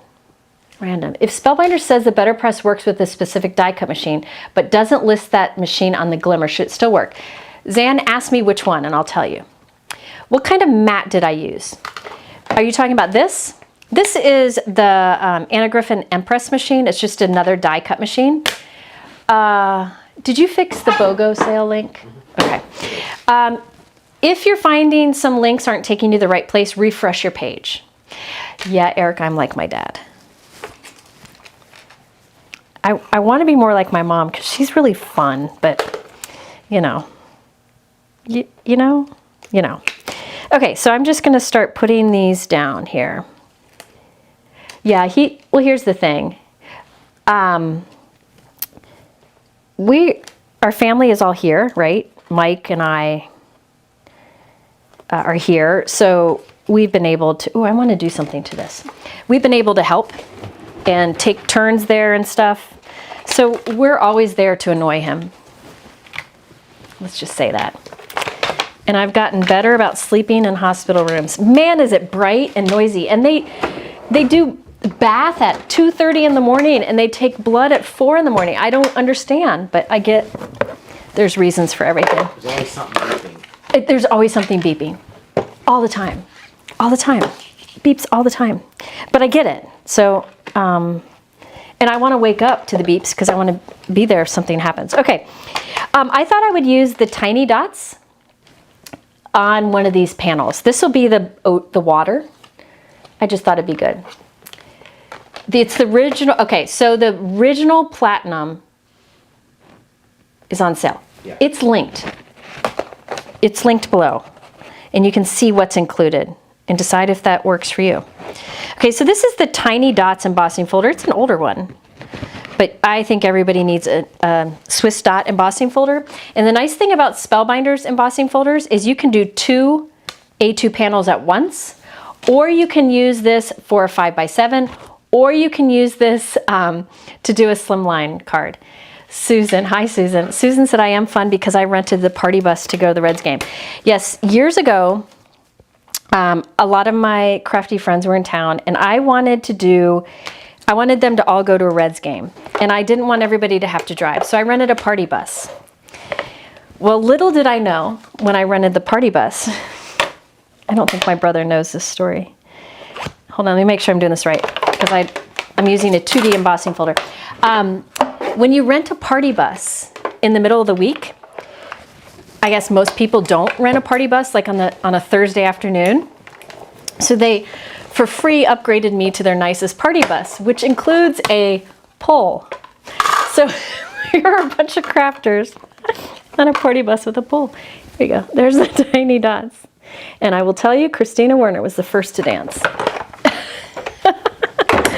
S1: Random. If Spellbinders says the Better Press works with a specific die cut machine, but doesn't list that machine on the Glimmer, should it still work? Zan asked me which one, and I'll tell you. What kind of mat did I use? Are you talking about this? This is the Anna Griffin Empress machine. It's just another die cut machine. Did you fix the BOGO sale link? Okay. If you're finding some links aren't taking you to the right place, refresh your page. Yeah, Eric, I'm like my dad. I want to be more like my mom because she's really fun, but you know. Okay, so I'm just going to start putting these down here. Yeah, well, here's the thing. Our family is all here, right? Mike and I are here, so we've been able to, I want to do something to this. We've been able to help and take turns there and stuff. So we're always there to annoy him. Let's just say that. And I've gotten better about sleeping in hospital rooms. Man, is it bright and noisy. And they do bath at 2:30 in the morning and they take blood at 4 in the morning. I don't understand, but I get there's reasons for everything.
S2: There's always something beeping.
S1: There's always something beeping. All the time. All the time. Beeps all the time. But I get it. So, and I want to wake up to the beeps because I want to be there if something happens. Okay. I thought I would use the tiny dots on one of these panels. This will be the water. I just thought it'd be good. It's the original. Okay, so the original Platinum is on sale.
S2: Yeah.
S1: It's linked. It's linked below. And you can see what's included and decide if that works for you. Okay, so this is the Tiny Dots embossing folder. It's an older one, but I think everybody needs a Swiss dot embossing folder. And the nice thing about Spellbinders embossing folders is you can do 2 A2 panels at once, or you can use this for a 5x7, or you can use this to do a slimline card. Susan, hi Susan. Susan said I am fun because I rented the party bus to go to the Reds game. Yes, years ago, a lot of my crafty friends were in town and I wanted them to all go to a Reds game. And I didn't want everybody to have to drive, so I rented a party bus. Well, little did I know when I rented the party bus, I don't think my brother knows this story. Hold on, let me make sure I'm doing this right, because I'm using a 2D embossing folder. When you rent a party bus in the middle of the week, I guess most people don't rent a party bus like on a Thursday afternoon. So they, for free, upgraded me to their nicest party bus, which includes a pole. So we're a bunch of crafters on a party bus with a pole. Here you go. There's the Tiny Dots. And I will tell you, Christina Werner was the first to dance.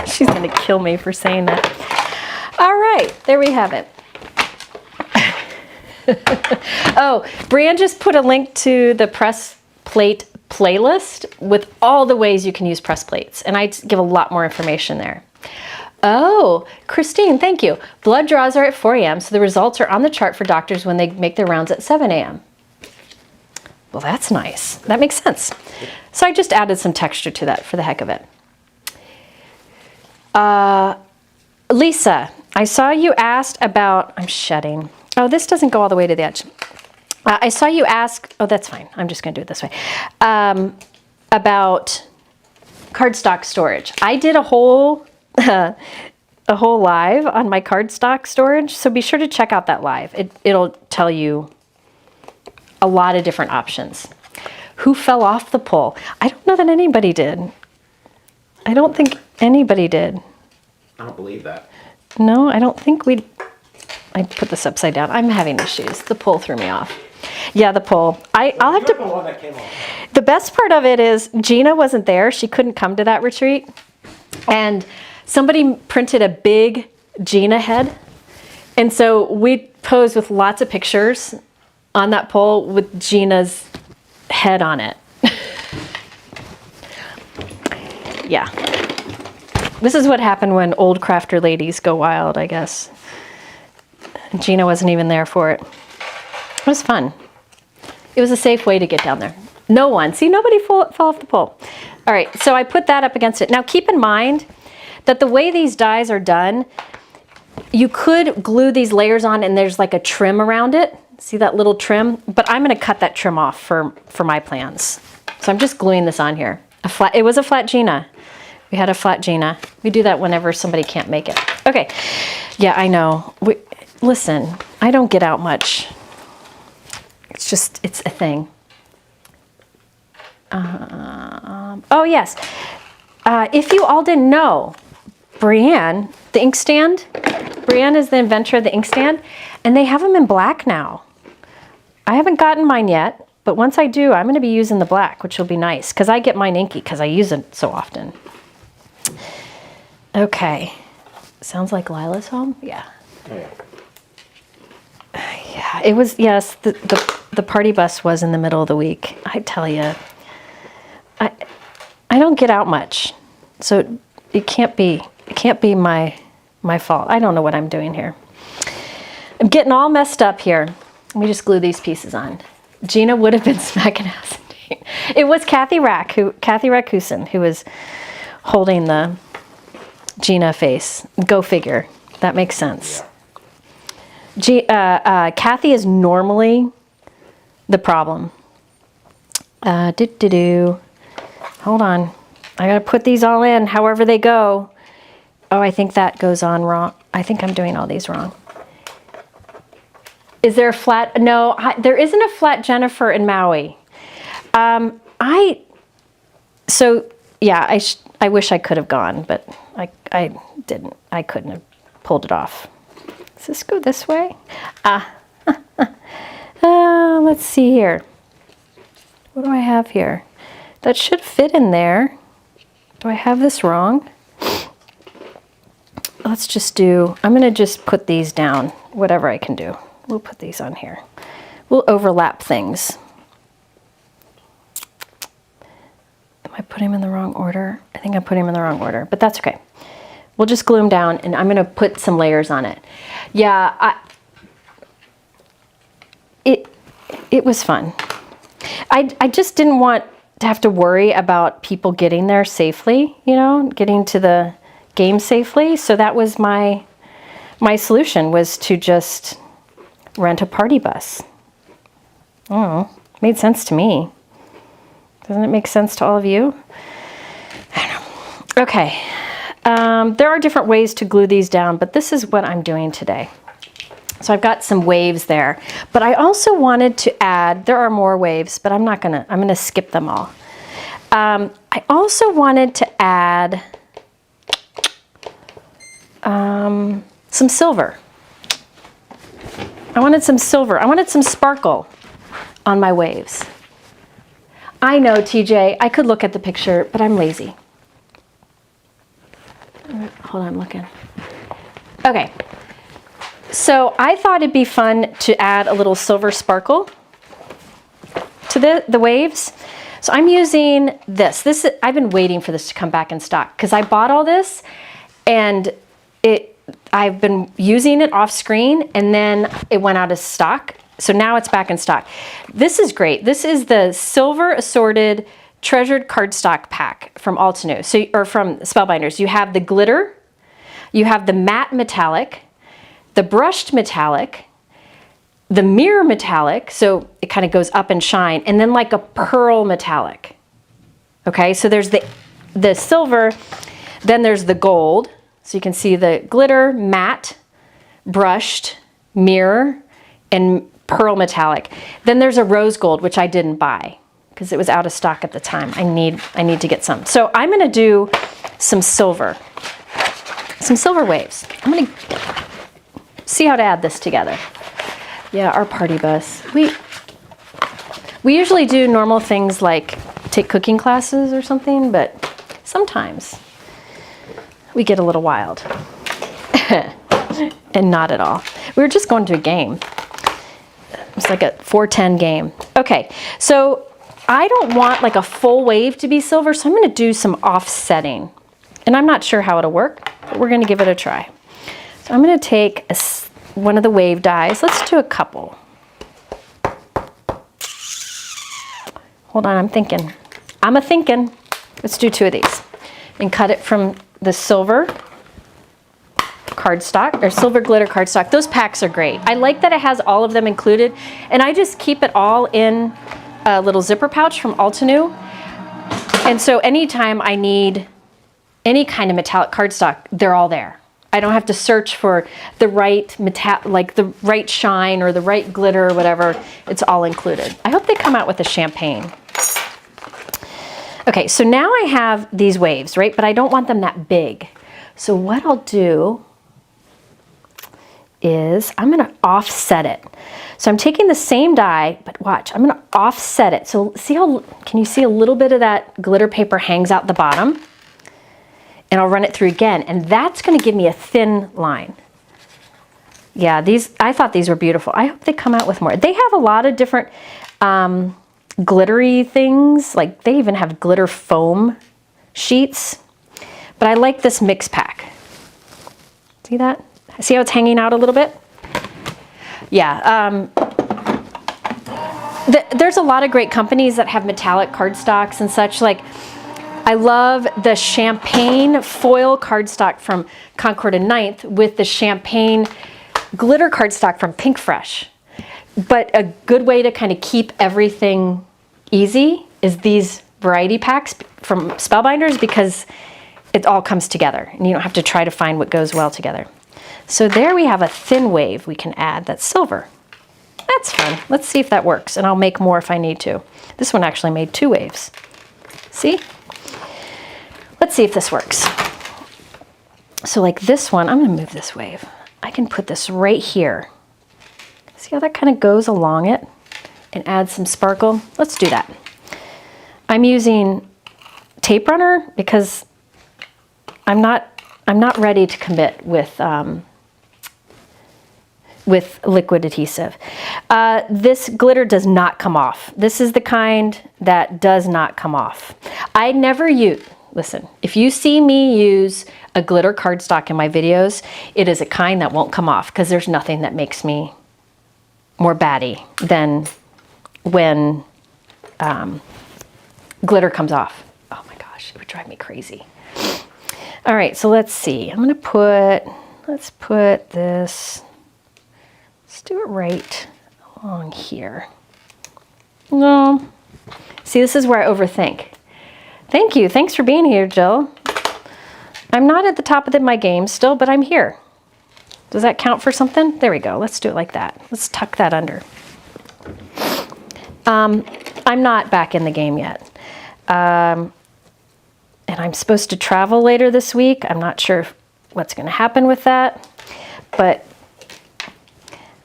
S1: She's going to kill me for saying that. All right, there we have it. Oh, Brian just put a link to the press plate playlist with all the ways you can use press plates. And I give a lot more information there. Oh, Christine, thank you. Blood draws are at 4 a.m., so the results are on the chart for doctors when they make their rounds at 7 a.m. Well, that's nice. That makes sense. So I just added some texture to that for the heck of it. Lisa, I saw you asked about, I'm shedding. Oh, this doesn't go all the way to the edge. I saw you ask, oh, that's fine. I'm just going to do it this way. About cardstock storage. I did a whole live on my cardstock storage, so be sure to check out that live. It'll tell you a lot of different options. Who fell off the pole? I don't know that anybody did. I don't think anybody did.
S2: I don't believe that.
S1: No, I don't think I put this upside down. I'm having issues. The pole threw me off. Yeah, the pole. I'll have to.
S2: The one that came off.
S1: The best part of it is Gina wasn't there. She couldn't come to that retreat. And somebody printed a big Gina head. And so we posed with lots of pictures on that pole with Gina's head on it. Yeah. This is what happened when old crafter ladies go wild, I guess. Gina wasn't even there for it. It was fun. It was a safe way to get down there. No one. See, nobody fell off the pole. All right, so I put that up against it. Now keep in mind that the way these dies are done, you could glue these layers on and there's like a trim around it. See that little trim? But I'm gonna cut that trim off for my plans. So I'm just gluing this on here. It was a flat Gina. We had a flat Gina. We do that whenever somebody can't make it. Okay, yeah, I know. Listen, I don't get out much. It's just, it's a thing. Oh yes, if you all didn't know, Brienne, the inkstand, Brienne is the inventor of the inkstand, and they have them in black now. I haven't gotten mine yet, but once I do, I'm gonna be using the black, which will be nice, because I get mine inky, because I use it so often. Okay, sounds like Lila's home? Yeah.
S2: Oh, yeah.
S1: Yeah, it was, yes, the party bus was in the middle of the week. I tell you, I don't get out much, so it can't be my fault. I don't know what I'm doing here. I'm getting all messed up here. Let me just glue these pieces on. Gina would have been smacking ass. It was Kathy Rakusen who was holding the Gina face. Go figure. That makes sense. Yeah. Kathy is normally the problem. Hold on. I gotta put these all in however they go. Oh, I think that goes on wrong. I think I'm doing all these wrong. Is there a flat? No, there isn't a flat Jennifer in Maui. So yeah, I wish I could have gone, but I didn't. I couldn't have pulled it off. Does this go this way? Let's see here. What do I have here? That should fit in there. Do I have this wrong? Let's just do, I'm gonna just put these down, whatever I can do. We'll put these on here. We'll overlap things. Am I putting them in the wrong order? I think I'm putting them in the wrong order, but that's okay. We'll just glue them down and I'm gonna put some layers on it. Yeah, it was fun. I just didn't want to have to worry about people getting there safely, you know, getting to the game safely. So that was my solution, was to just rent a party bus. Oh, made sense to me. Doesn't it make sense to all of you? I don't know. Okay. There are different ways to glue these down, but this is what I'm doing today. So I've got some waves there, but I also wanted to add, there are more waves, but I'm gonna skip them all. I also wanted to add some silver. I wanted some silver. I wanted some sparkle on my waves. I know, TJ, I could look at the picture, but I'm lazy. Hold on, I'm looking. Okay. So I thought it'd be fun to add a little silver sparkle to the waves. So I'm using this. I've been waiting for this to come back in stock because I bought all this And I've been using it off screen, and then it went out of stock. So now it's back in stock. This is great. This is the Silver Assorted Treasured Cardstock Pack from Altenew, or from Spellbinders. You have the glitter, you have the matte metallic, the brushed metallic, the mirror metallic, so it kind of goes up and shine, and then like a pearl metallic. Okay, so there's the silver, then there's the gold. So you can see the glitter, matte, brushed, mirror, and pearl metallic. Then there's a rose gold, which I didn't buy because it was out of stock at the time. I need to get some. So I'm gonna do some silver waves. I'm gonna see how to add this together. Yeah, our party bus. We usually do normal things like take cooking classes or something, but sometimes we get a little wild. And not at all. We were just going to a game. It's like a 410 game. Okay, so I don't want like a full wave to be silver, so I'm gonna do some offsetting. And I'm not sure how it'll work, but we're gonna give it a try. So I'm gonna take one of the wave dies. Let's do a couple. Hold on, I'm thinking. Let's do 2 of these and cut it from the silver cardstock or silver glitter cardstock. Those packs are great. I like that it has all of them included, and I just keep it all in a little zipper pouch from Altenew. And so anytime I need any kind of metallic cardstock, they're all there. I don't have to search for the right like the right shine or the right glitter or whatever. It's all included. I hope they come out with a champagne. Okay, so now I have these waves, right? But I don't want them that big. So what I'll do is I'm gonna offset it. So I'm taking the same die, but watch, I'm gonna offset it. So see how, can you see a little bit of that glitter paper hangs out the bottom? And I'll run it through again, and that's gonna give me a thin line. Yeah, I thought these were beautiful. I hope they come out with more. They have a lot of different glittery things, like they even have glitter foam sheets, but I like this mix pack. See that? See how it's hanging out a little bit? Yeah, there's a lot of great companies that have metallic cardstocks and such. Like, I love the champagne foil cardstock from Concord and Ninth with the champagne glitter cardstock from Pink Fresh. But a good way to kind of keep everything easy is these variety packs from Spellbinders, because it all comes together and you don't have to try to find what goes well together. So there we have a thin wave we can add that's silver. That's fun. Let's see if that works, and I'll make more if I need to. This one actually made 2 waves. See? Let's see if this works. So like this one, I'm gonna move this wave. I can put this right here. See how that kind of goes along it and add some sparkle? Let's do that. I'm using tape runner because I'm not ready to commit with liquid adhesive. This glitter does not come off. This is the kind that does not come off. I never use, listen, if you see me use a glitter cardstock in my videos, it is a kind that won't come off, because there's nothing that makes me more batty than when glitter comes off. Oh my gosh, it would drive me crazy. All right, so let's see. I'm gonna let's put this, let's do it right along here. No, see, this is where I overthink. Thank you, thanks for being here, Jill. I'm not at the top of my game still, but I'm here. Does that count for something? There we go, let's do it like that. Let's tuck that under. I'm not back in the game yet. And I'm supposed to travel later this week. I'm not sure what's gonna happen with that, but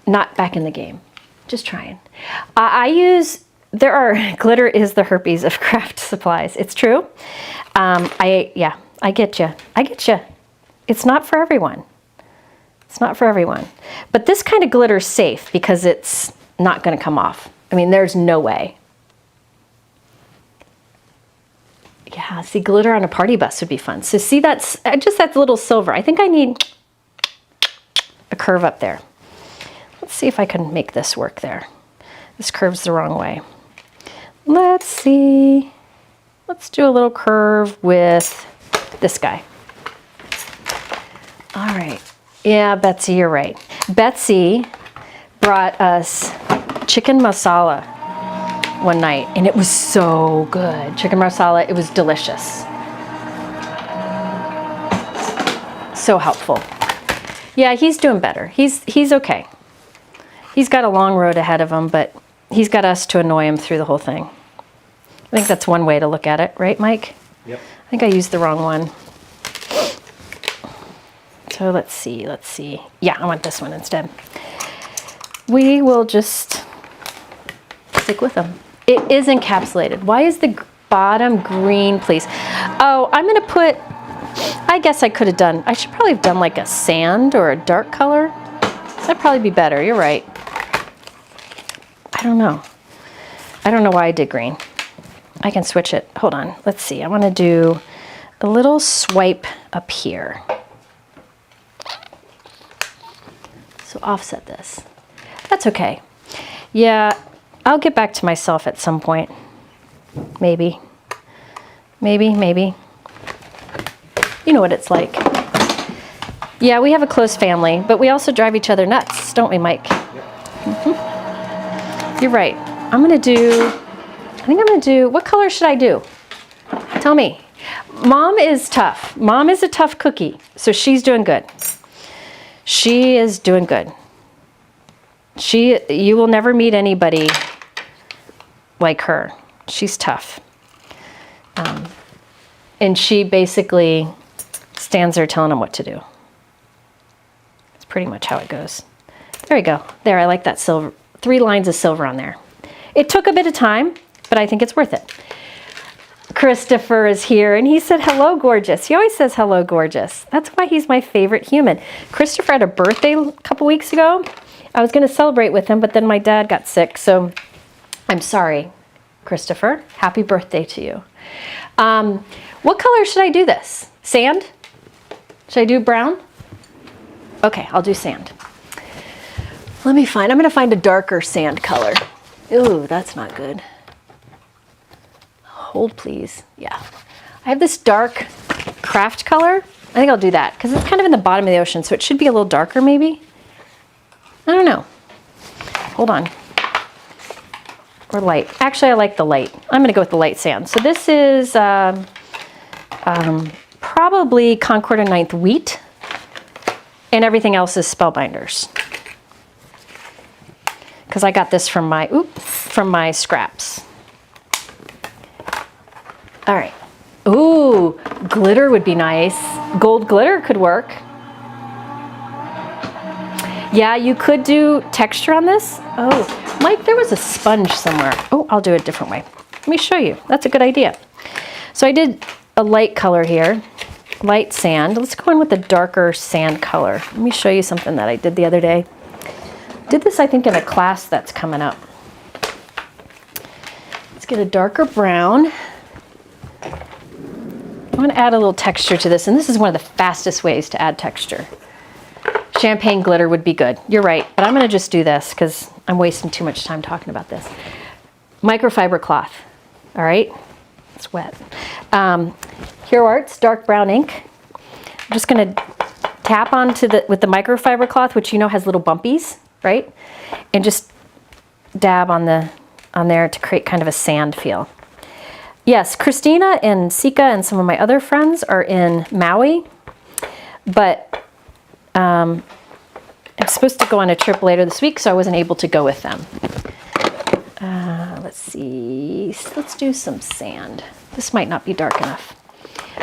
S1: not back in the game, just trying. Glitter is the herpes of craft supplies. It's true. I get you. It's not for everyone. It's not for everyone. But this kind of glitter is safe because it's not gonna come off. I mean, there's no way. Yeah, see, glitter on a party bus would be fun. So see, that's just that little silver. I think I need a curve up there. Let's see if I can make this work there. This curve's the wrong way. Let's see. Let's do a little curve with this guy. All right. Yeah, Betsy, you're right. Betsy brought us chicken masala one night, and it was so good. Chicken masala, it was delicious. So helpful. Yeah, he's doing better. He's okay. He's got a long road ahead of him, but he's got us to annoy him through the whole thing. I think that's one way to look at it, right, Mike?
S2: Yep.
S1: I think I used the wrong one. So let's see. Yeah, I want this one instead. We will just stick with them. It is encapsulated. Why is the bottom green, please? Oh, I'm gonna put, I guess I could have done, I should probably have done like a sand or a dark color. That'd probably be better, you're right. I don't know. I don't know why I did green. I can switch it. Hold on, let's see. I wanna do a little swipe up here. So offset this. That's okay. Yeah, I'll get back to myself at some point. Maybe. Maybe. You know what it's like. Yeah, we have a close family, but we also drive each other nuts, don't we, Mike? Yep. Mm-hmm. You're right. I think I'm gonna do, what color should I do? Tell me. Mom is tough. Mom is a tough cookie, so she's doing good. She is doing good. You will never meet anybody like her. She's tough. And she basically stands there telling them what to do. That's pretty much how it goes. There you go. There, I like that silver. 3 lines of silver on there. It took a bit of time, but I think it's worth it. Christopher is here, and he said, hello, gorgeous. He always says, hello, gorgeous. That's why he's my favorite human. Christopher had a birthday a couple weeks ago. I was going to celebrate with him, but then my dad got sick, so I'm sorry, Christopher. Happy birthday to you. What color should I do this? Sand? Should I do brown? Okay, I'll do sand. I'm going to find a darker sand color. Ooh, that's not good. Hold, please. Yeah. I have this dark craft color. I think I'll do that because it's kind of in the bottom of the ocean, so it should be a little darker maybe. I don't know. Hold on. Or light. Actually, I like the light. I'm going to go with the light sand. So this is probably Concord and 9th wheat, and everything else is Spellbinders. Because I got this from my scraps. All right. Ooh, glitter would be nice. Gold glitter could work. Yeah, you could do texture on this. Oh, Mike, there was a sponge somewhere. Oh, I'll do it a different way. Let me show you. That's a good idea. So I did a light color here, light sand. Let's go in with a darker sand color. Let me show you something that I did the other day. Did this, I think, in a class that's coming up. Let's get a darker brown. I'm going to add a little texture to this, and this is one of the fastest ways to add texture. Champagne glitter would be good. You're right, but I'm going to just do this because I'm wasting too much time talking about this. Microfiber cloth. All right, it's wet. Hero Arts dark brown ink. I'm just going to tap onto with the microfiber cloth, which you know has little bumpies, right? And just dab on there to create kind of a sand feel. Yes, Christina and Sika and some of my other friends are in Maui, but I'm supposed to go on a trip later this week, so I wasn't able to go with them. Let's see, let's do some sand. This might not be dark enough.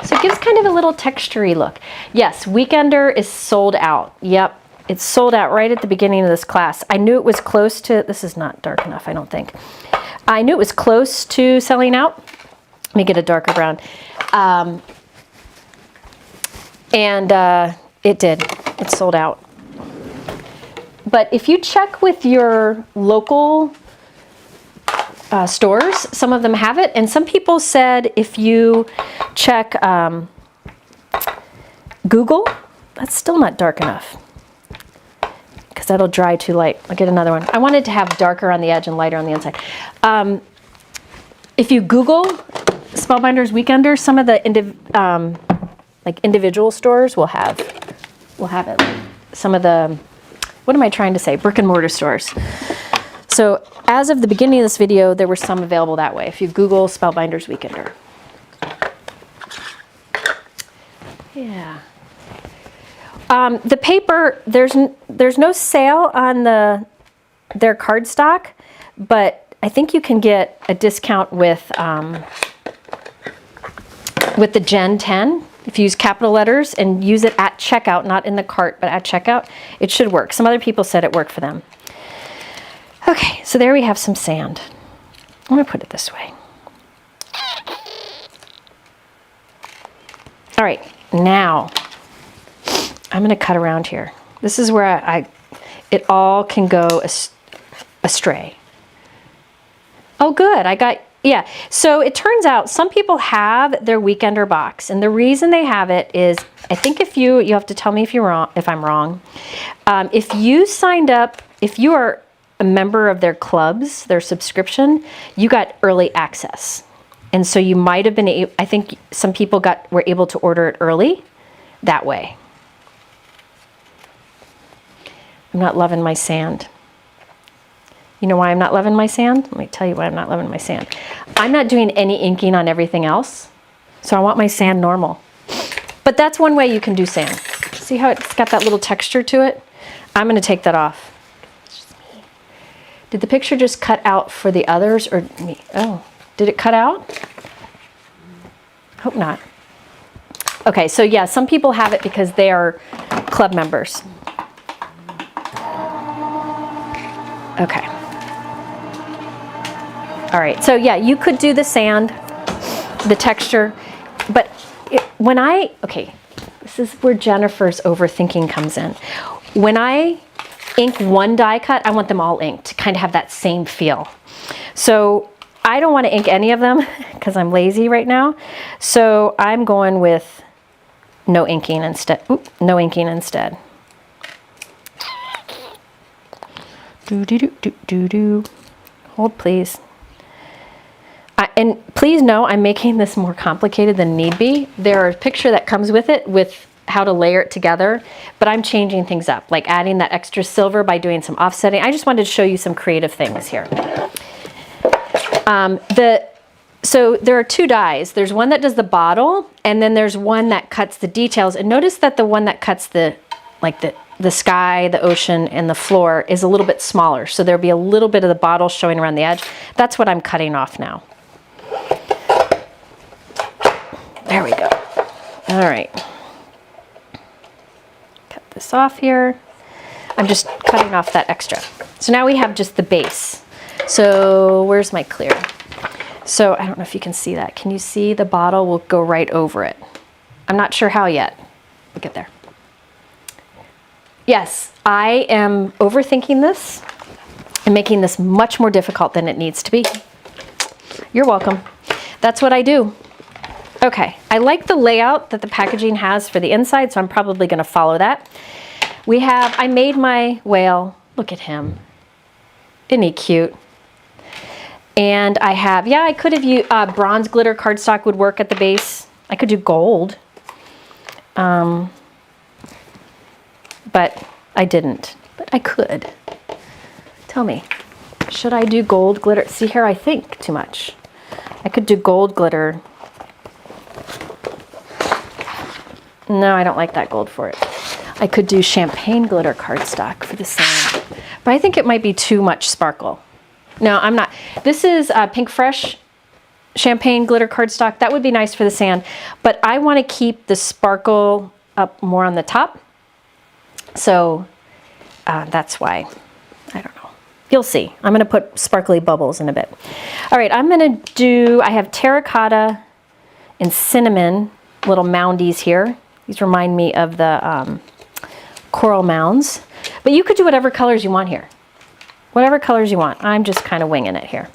S1: So it gives kind of a little texture-y look. Yes, Weekender is sold out. Yep, it's sold out right at the beginning of this class. I knew it was close to, this is not dark enough, I don't think. I knew it was close to selling out. Let me get a darker brown. It did. It sold out. But if you check with your local stores. Some of them have it, and some people said if you check Google, that's still not dark enough because that'll dry too light. I'll get another one. I wanted to have darker on the edge and lighter on the inside. If you Google Spellbinders Weekender, some of the individual stores will have it. Some of the, what am I trying to say? Brick and mortar stores. So as of the beginning of this video, there were some available that way. If you Google Spellbinders Weekender. Yeah. The paper, there's no sale on their cardstock, but I think you can get a discount with the Gen 10. If you use capital letters and use it at checkout, not in the cart, but at checkout, it should work. Some other people said it worked for them. Okay, so there we have some sand. I'm gonna put it this way. All right, now I'm gonna cut around here. This is where it all can go astray. Oh, good, yeah. So it turns out some people have their Weekender box, and the reason they have it is, I think if you have to tell me if I'm wrong. If you signed up, if you are a member of their clubs, their subscription, you got early access. And so you might have been, I think some people were able to order it early that way. I'm not loving my sand. You know why I'm not loving my sand? Let me tell you why I'm not loving my sand. I'm not doing any inking on everything else, so I want my sand normal. But that's one way you can do sand. See how it's got that little texture to it? I'm gonna take that off. Did the picture just cut out for the others or me? Oh, did it cut out? Hope not. Okay, so yeah, some people have it because they are club members. Okay. All right, so yeah, you could do the sand, the texture, but okay, this is where Jennifer's overthinking comes in. When I ink one die cut, I want them all inked to kind of have that same feel. So I don't want to ink any of them because I'm lazy right now. So I'm going with no inking instead. Oop, no inking instead. Do. Hold, please. And please know I'm making this more complicated than need be. There's a picture that comes with it with how to layer it together, but I'm changing things up, like adding that extra silver by doing some offsetting. I just wanted to show you some creative things here. So there are two dies. There's one that does the bottle, and then there's one that cuts the details. And notice that the one that cuts the sky, the ocean, and the floor is a little bit smaller. So there'll be a little bit of the bottle showing around the edge. That's what I'm cutting off now. There we go. All right. Cut this off here. I'm just cutting off that extra. So now we have just the base. So where's my clear? So I don't know if you can see that. Can you see the bottle will go right over it? I'm not sure how yet. We'll get there. Yes, I am overthinking this and making this much more difficult than it needs to be. You're welcome. That's what I do. Okay, I like the layout that the packaging has for the inside, so I'm probably going to follow that. I made my whale. Look at him. Isn't he cute? And I have, yeah, I could have used bronze glitter cardstock would work at the base. I could do gold. But I didn't. But I could. Tell me, should I do gold glitter? See here, I think too much. I could do gold glitter. No, I don't like that gold for it. I could do champagne glitter cardstock for the sand. But I think it might be too much sparkle. No, I'm not. This is Pink Fresh champagne glitter cardstock. That would be nice for the sand. But I want to keep the sparkle up more on the top. So that's why. I don't know. You'll see. I'm going to put sparkly bubbles in a bit. All right, I'm going to do, I have terracotta and cinnamon little moundies here. These remind me of the coral mounds. But you could do whatever colors you want here. Whatever colors you want. I'm just kind of winging it here.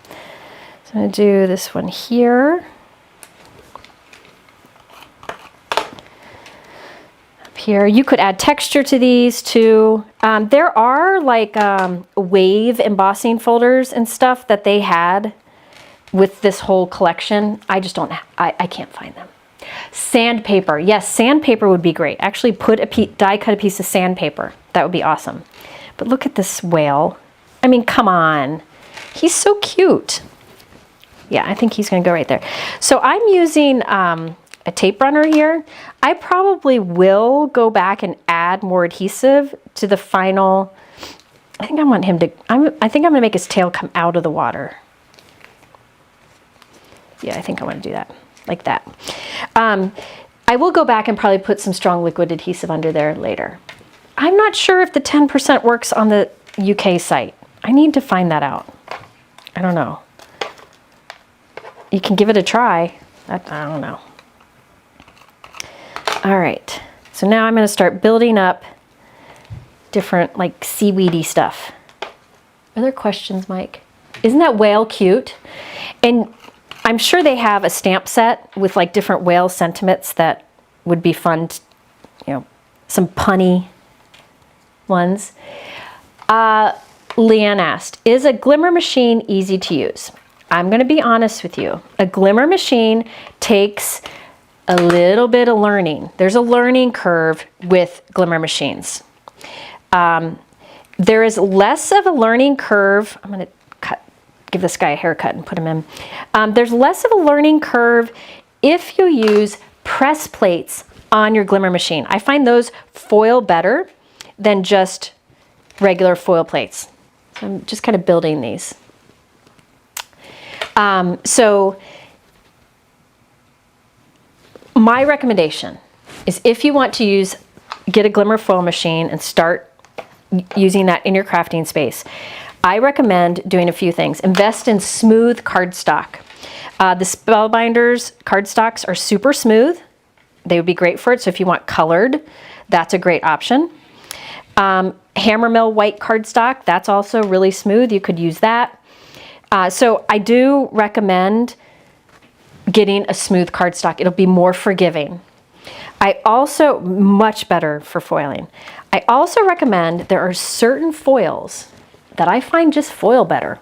S1: So I'm going to do this one here. Up here. You could add texture to these too. There are like wave embossing folders and stuff that they had with this whole collection. I just don't, I can't find them. Sandpaper. Yes, sandpaper would be great. Actually put die cut a piece of sandpaper. That would be awesome. But look at this whale. I mean, come on. He's so cute. Yeah, I think he's going to go right there. So I'm using a tape runner here. I probably will go back and add more adhesive to the final. I think I want him to, I think I'm going to make his tail come out of the water. Yeah, I think I want to do that, like that. I will go back and probably put some strong liquid adhesive under there later. I'm not sure if the 10% works on the UK site. I need to find that out. I don't know. You can give it a try. I don't know. All right, so now I'm going to start building up different like seaweedy stuff. Are there questions, Mike? Isn't that whale cute? And I'm sure they have a stamp set with like different whale sentiments that would be fun, you know, some punny ones. Leanne asked, is a glimmer machine easy to use? I'm going to be honest with you. A glimmer machine takes a little bit of learning. There's a learning curve with glimmer machines. There is less of a learning curve. I'm going to give this guy a haircut and put him in. There's less of a learning curve if you use press plates on your glimmer machine. I find those foil better than just regular foil plates. So I'm just kind of building these. So my recommendation is if you want to get a glimmer foil machine and start using that in your crafting space, I recommend doing a few things. Invest in smooth cardstock. The Spellbinders cardstocks are super smooth. They would be great for it. So if you want colored, that's a great option. Hammer mill white cardstock, that's also really smooth. You could use that. So I do recommend getting a smooth cardstock. It'll be more forgiving. I also, much better for foiling. I also recommend there are certain foils that I find just foil better.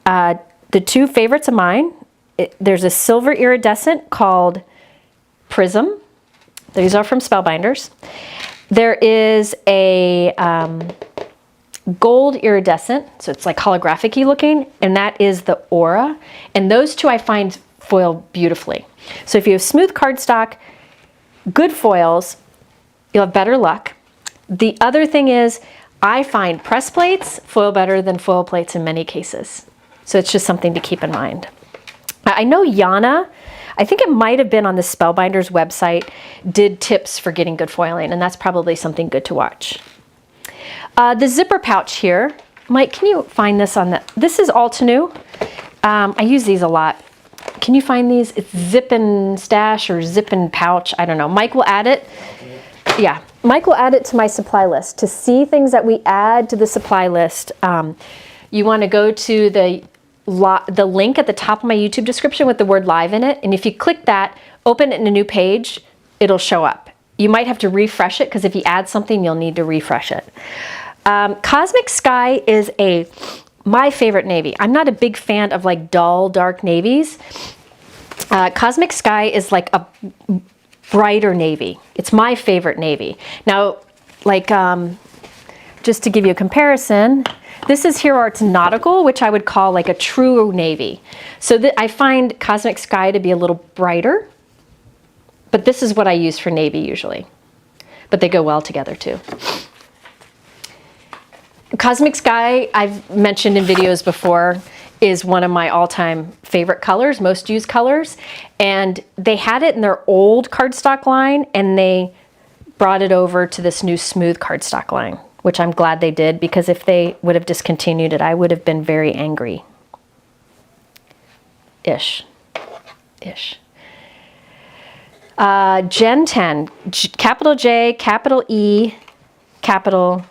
S1: The two favorites of mine, there's a silver iridescent called Prism. These are from Spellbinders. There is a gold iridescent, so it's like holographic-y looking, and that is the Aura. And those two I find foil beautifully. So if you have smooth cardstock, good foils, you'll have better luck. The other thing is, I find press plates foil better than foil plates in many cases. So it's just something to keep in mind. I know Yana, I think it might have been on the Spellbinders website, did tips for getting good foiling, and that's probably something good to watch. The zipper pouch here, Mike, can you find this on this is Altenew. I use these a lot. Can you find these? It's Zip and Stash or Zip and Pouch. I don't know. Mike will add it. Yeah, Mike will add it to my supply list. To see things that we add to the supply list, you want to go to the link at the top of my YouTube description with the word live in it. And if you click that, open it in a new page, it'll show up. You might have to refresh it because if you add something, you'll need to refresh it. Cosmic Sky is my favorite navy. I'm not a big fan of like dull, dark navies. Cosmic Sky is like a brighter navy. It's my favorite navy. Now, like, just to give you a comparison, this is Hero Arts Nautical, which I would call like a true navy. So I find Cosmic Sky to be a little brighter, but this is what I use for navy usually. But they go well together too. Cosmic Sky, I've mentioned in videos before, is one of my all-time favorite colors, most used colors. And they had it in their old cardstock line, and they brought it over to this new smooth cardstock line, which I'm glad they did, because if they would have discontinued it, I would have been very angry. Ish. Gen 10, capital J, capital E, capital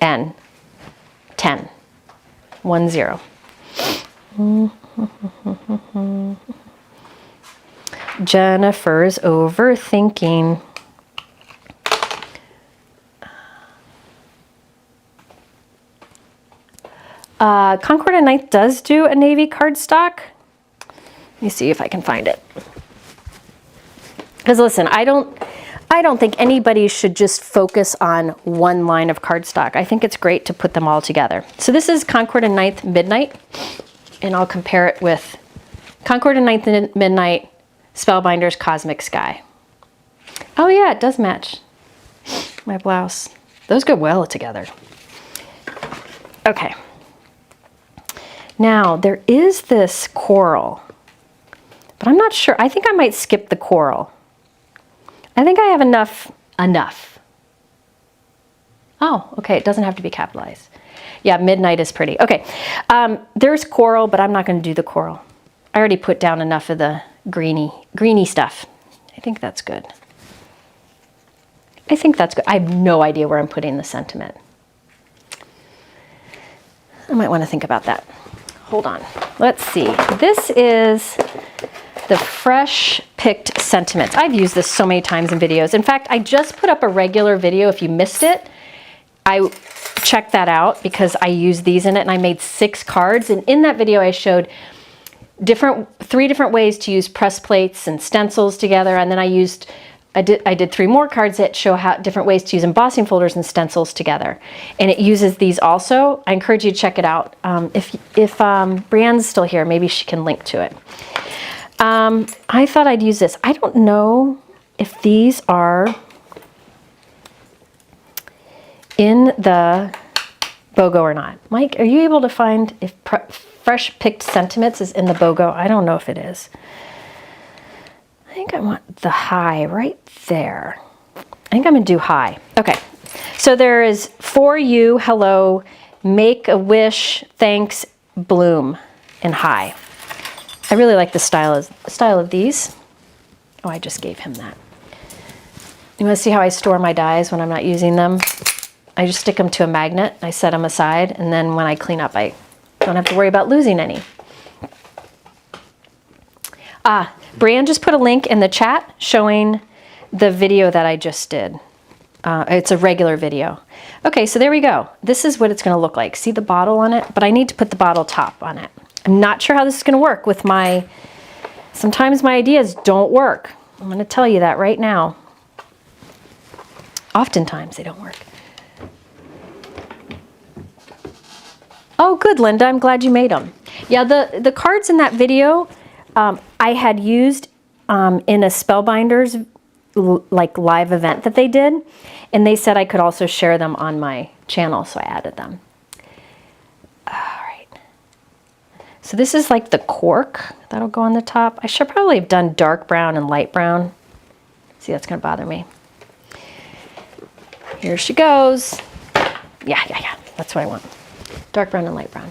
S1: N, 10, 1, 0. Jennifer's overthinking. Concord and Ninth does do a navy cardstock. Let me see if I can find it. Because listen, I don't think anybody should just focus on one line of cardstock. I think it's great to put them all together. So this is Concord and Ninth Midnight, and I'll compare it with Concord and Ninth Midnight Spellbinders Cosmic Sky. Oh yeah, it does match my blouse. Those go well together. Okay. Now there is this coral, but I'm not sure. I think I might skip the coral. I think I have enough. Oh, okay, it doesn't have to be capitalized. Yeah, Midnight is pretty. Okay, there's coral, but I'm not gonna do the coral. I already put down enough of the greeny stuff. I think that's good. I think that's good. I have no idea where I'm putting the sentiment. I might wanna think about that. Hold on, let's see. This is the fresh picked sentiments. I've used this so many times in videos. In fact, I just put up a regular video. If you missed it, I checked that out because I used these in it, and I made 6 cards. And in that video, I showed 3 different ways to use press plates and stencils together. And then I did 3 more cards that show how different ways to use embossing folders and stencils together. And it uses these also. I encourage you to check it out. If Brianne's still here, maybe she can link to it. I thought I'd use this. I don't know if these are in the BOGO or not. Mike, are you able to find if Fresh Picked Sentiments is in the BOGO? I don't know if it is. I think I want the high right there. I think I'm gonna do high. Okay, so there is For You, Hello, Make a Wish, Thanks, Bloom, and high. I really like the style of these. Oh, I just gave him that. You wanna see how I store my dies when I'm not using them? I just stick them to a magnet, I set them aside, and then when I clean up, I don't have to worry about losing any. Brianne just put a link in the chat showing the video that I just did. It's a regular video. Okay, so there we go. This is what it's gonna look like. See the bottle on it? But I need to put the bottle top on it. I'm not sure how this is gonna work with sometimes my ideas don't work. I'm gonna tell you that right now. Oftentimes they don't work. Oh, good, Linda, I'm glad you made them. Yeah, the cards in that video, I had used in a Spellbinders like live event that they did, and they said I could also share them on my channel, so I added them. All right. So this is like the cork that'll go on the top. I should probably have done dark brown and light brown. See, that's gonna bother me. Here she goes. Yeah, that's what I want. Dark brown and light brown.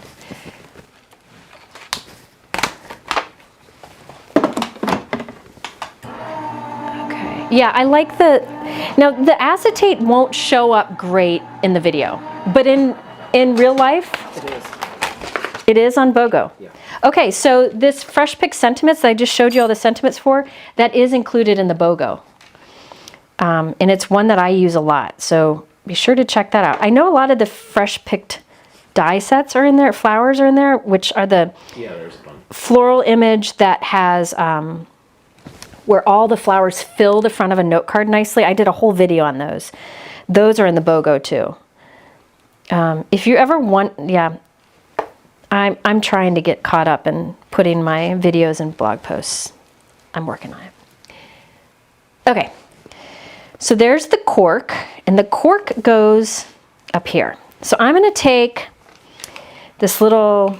S1: Okay. Yeah, I like now the acetate won't show up great in the video, but in real life,
S2: It is.
S1: it is on BOGO.
S2: Yeah.
S1: Okay, so this Fresh Pick Sentiments that I just showed you all the sentiments for, that is included in the BOGO. And it's one that I use a lot, so be sure to check that out. I know a lot of the Fresh Picked die sets are in there, flowers are in there, which are the
S2: There's a bunch.
S1: floral image that has where all the flowers fill the front of a note card nicely. I did a whole video on those. Those are in the BOGO too. If you ever want, I'm trying to get caught up in putting my videos and blog posts. I'm working on it. Okay, so there's the cork, and the cork goes up here. So I'm gonna take this little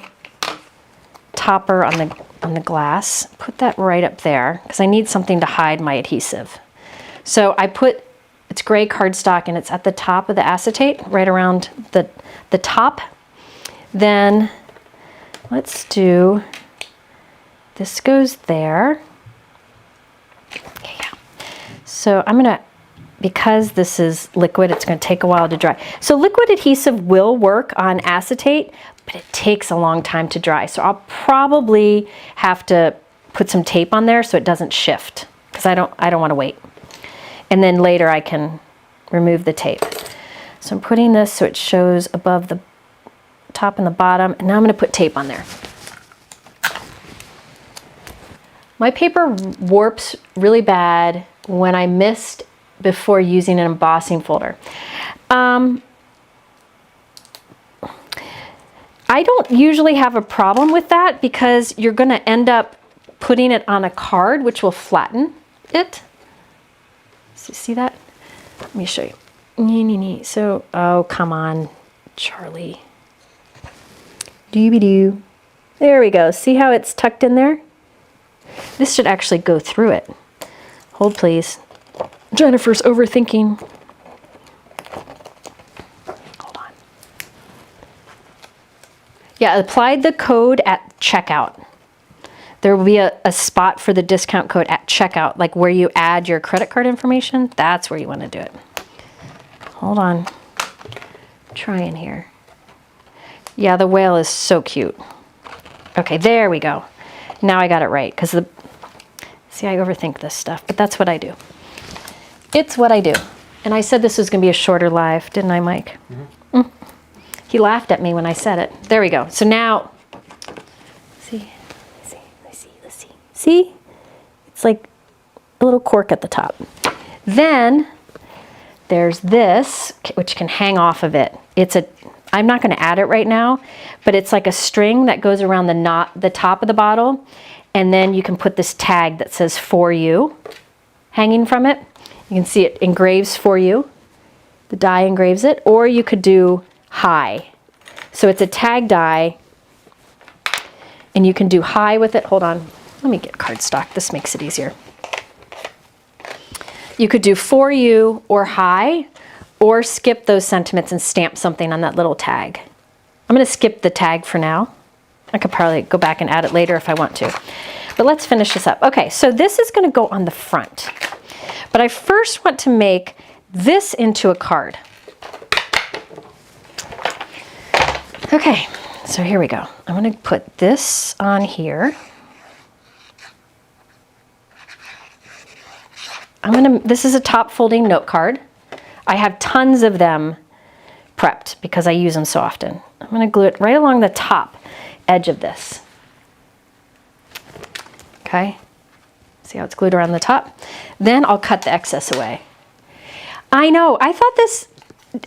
S1: topper on the glass, put that right up there, because I need something to hide my adhesive. So it's gray cardstock, and it's at the top of the acetate, right around the top. Then let's do, this goes there. Okay, yeah. So I'm gonna, because this is liquid, it's gonna take a while to dry. So liquid adhesive will work on acetate, but it takes a long time to dry. So I'll probably have to put some tape on there so it doesn't shift, because I don't want to wait. And then later I can remove the tape. So I'm putting this so it shows above the top and the bottom, and now I'm going to put tape on there. My paper warps really bad when I missed before using an embossing folder. I don't usually have a problem with that because you're going to end up putting it on a card, which will flatten it. So see that? Let me show you. So, oh, come on, Charlie. Dooby-doo. There we go. See how it's tucked in there? This should actually go through it. Hold, please. Jennifer's overthinking. Hold on. Yeah, I applied the code at checkout. There will be a spot for the discount code at checkout, like where you add your credit card information. That's where you want to do it. Hold on. I'm trying here. Yeah, the whale is so cute. Okay, there we go. Now I got it right, because see, I overthink this stuff, but that's what I do. It's what I do. And I said this was going to be a shorter live, didn't I, Mike? Mm. He laughed at me when I said it. There we go. So now, see? It's like a little cork at the top. Then there's this, which can hang off of it. I'm not going to add it right now, but it's like a string that goes around the top of the bottle, and then you can put this tag that says "For You" hanging from it. You can see it engraves "For You." The die engraves it, or you could do "Hi." So it's a tag die, and you can do "Hi" with it. Hold on, let me get cardstock. This makes it easier. You could do "For You" or "Hi," or skip those sentiments and stamp something on that little tag. I'm going to skip the tag for now. I could probably go back and add it later if I want to. But let's finish this up. Okay, so this is going to go on the front. But I first want to make this into a card. Okay, so here we go. I'm going to put this on here. This is a top folding note card. I have tons of them prepped because I use them so often. I'm going to glue it right along the top edge of this. Okay, see how it's glued around the top? Then I'll cut the excess away. I know, I thought this,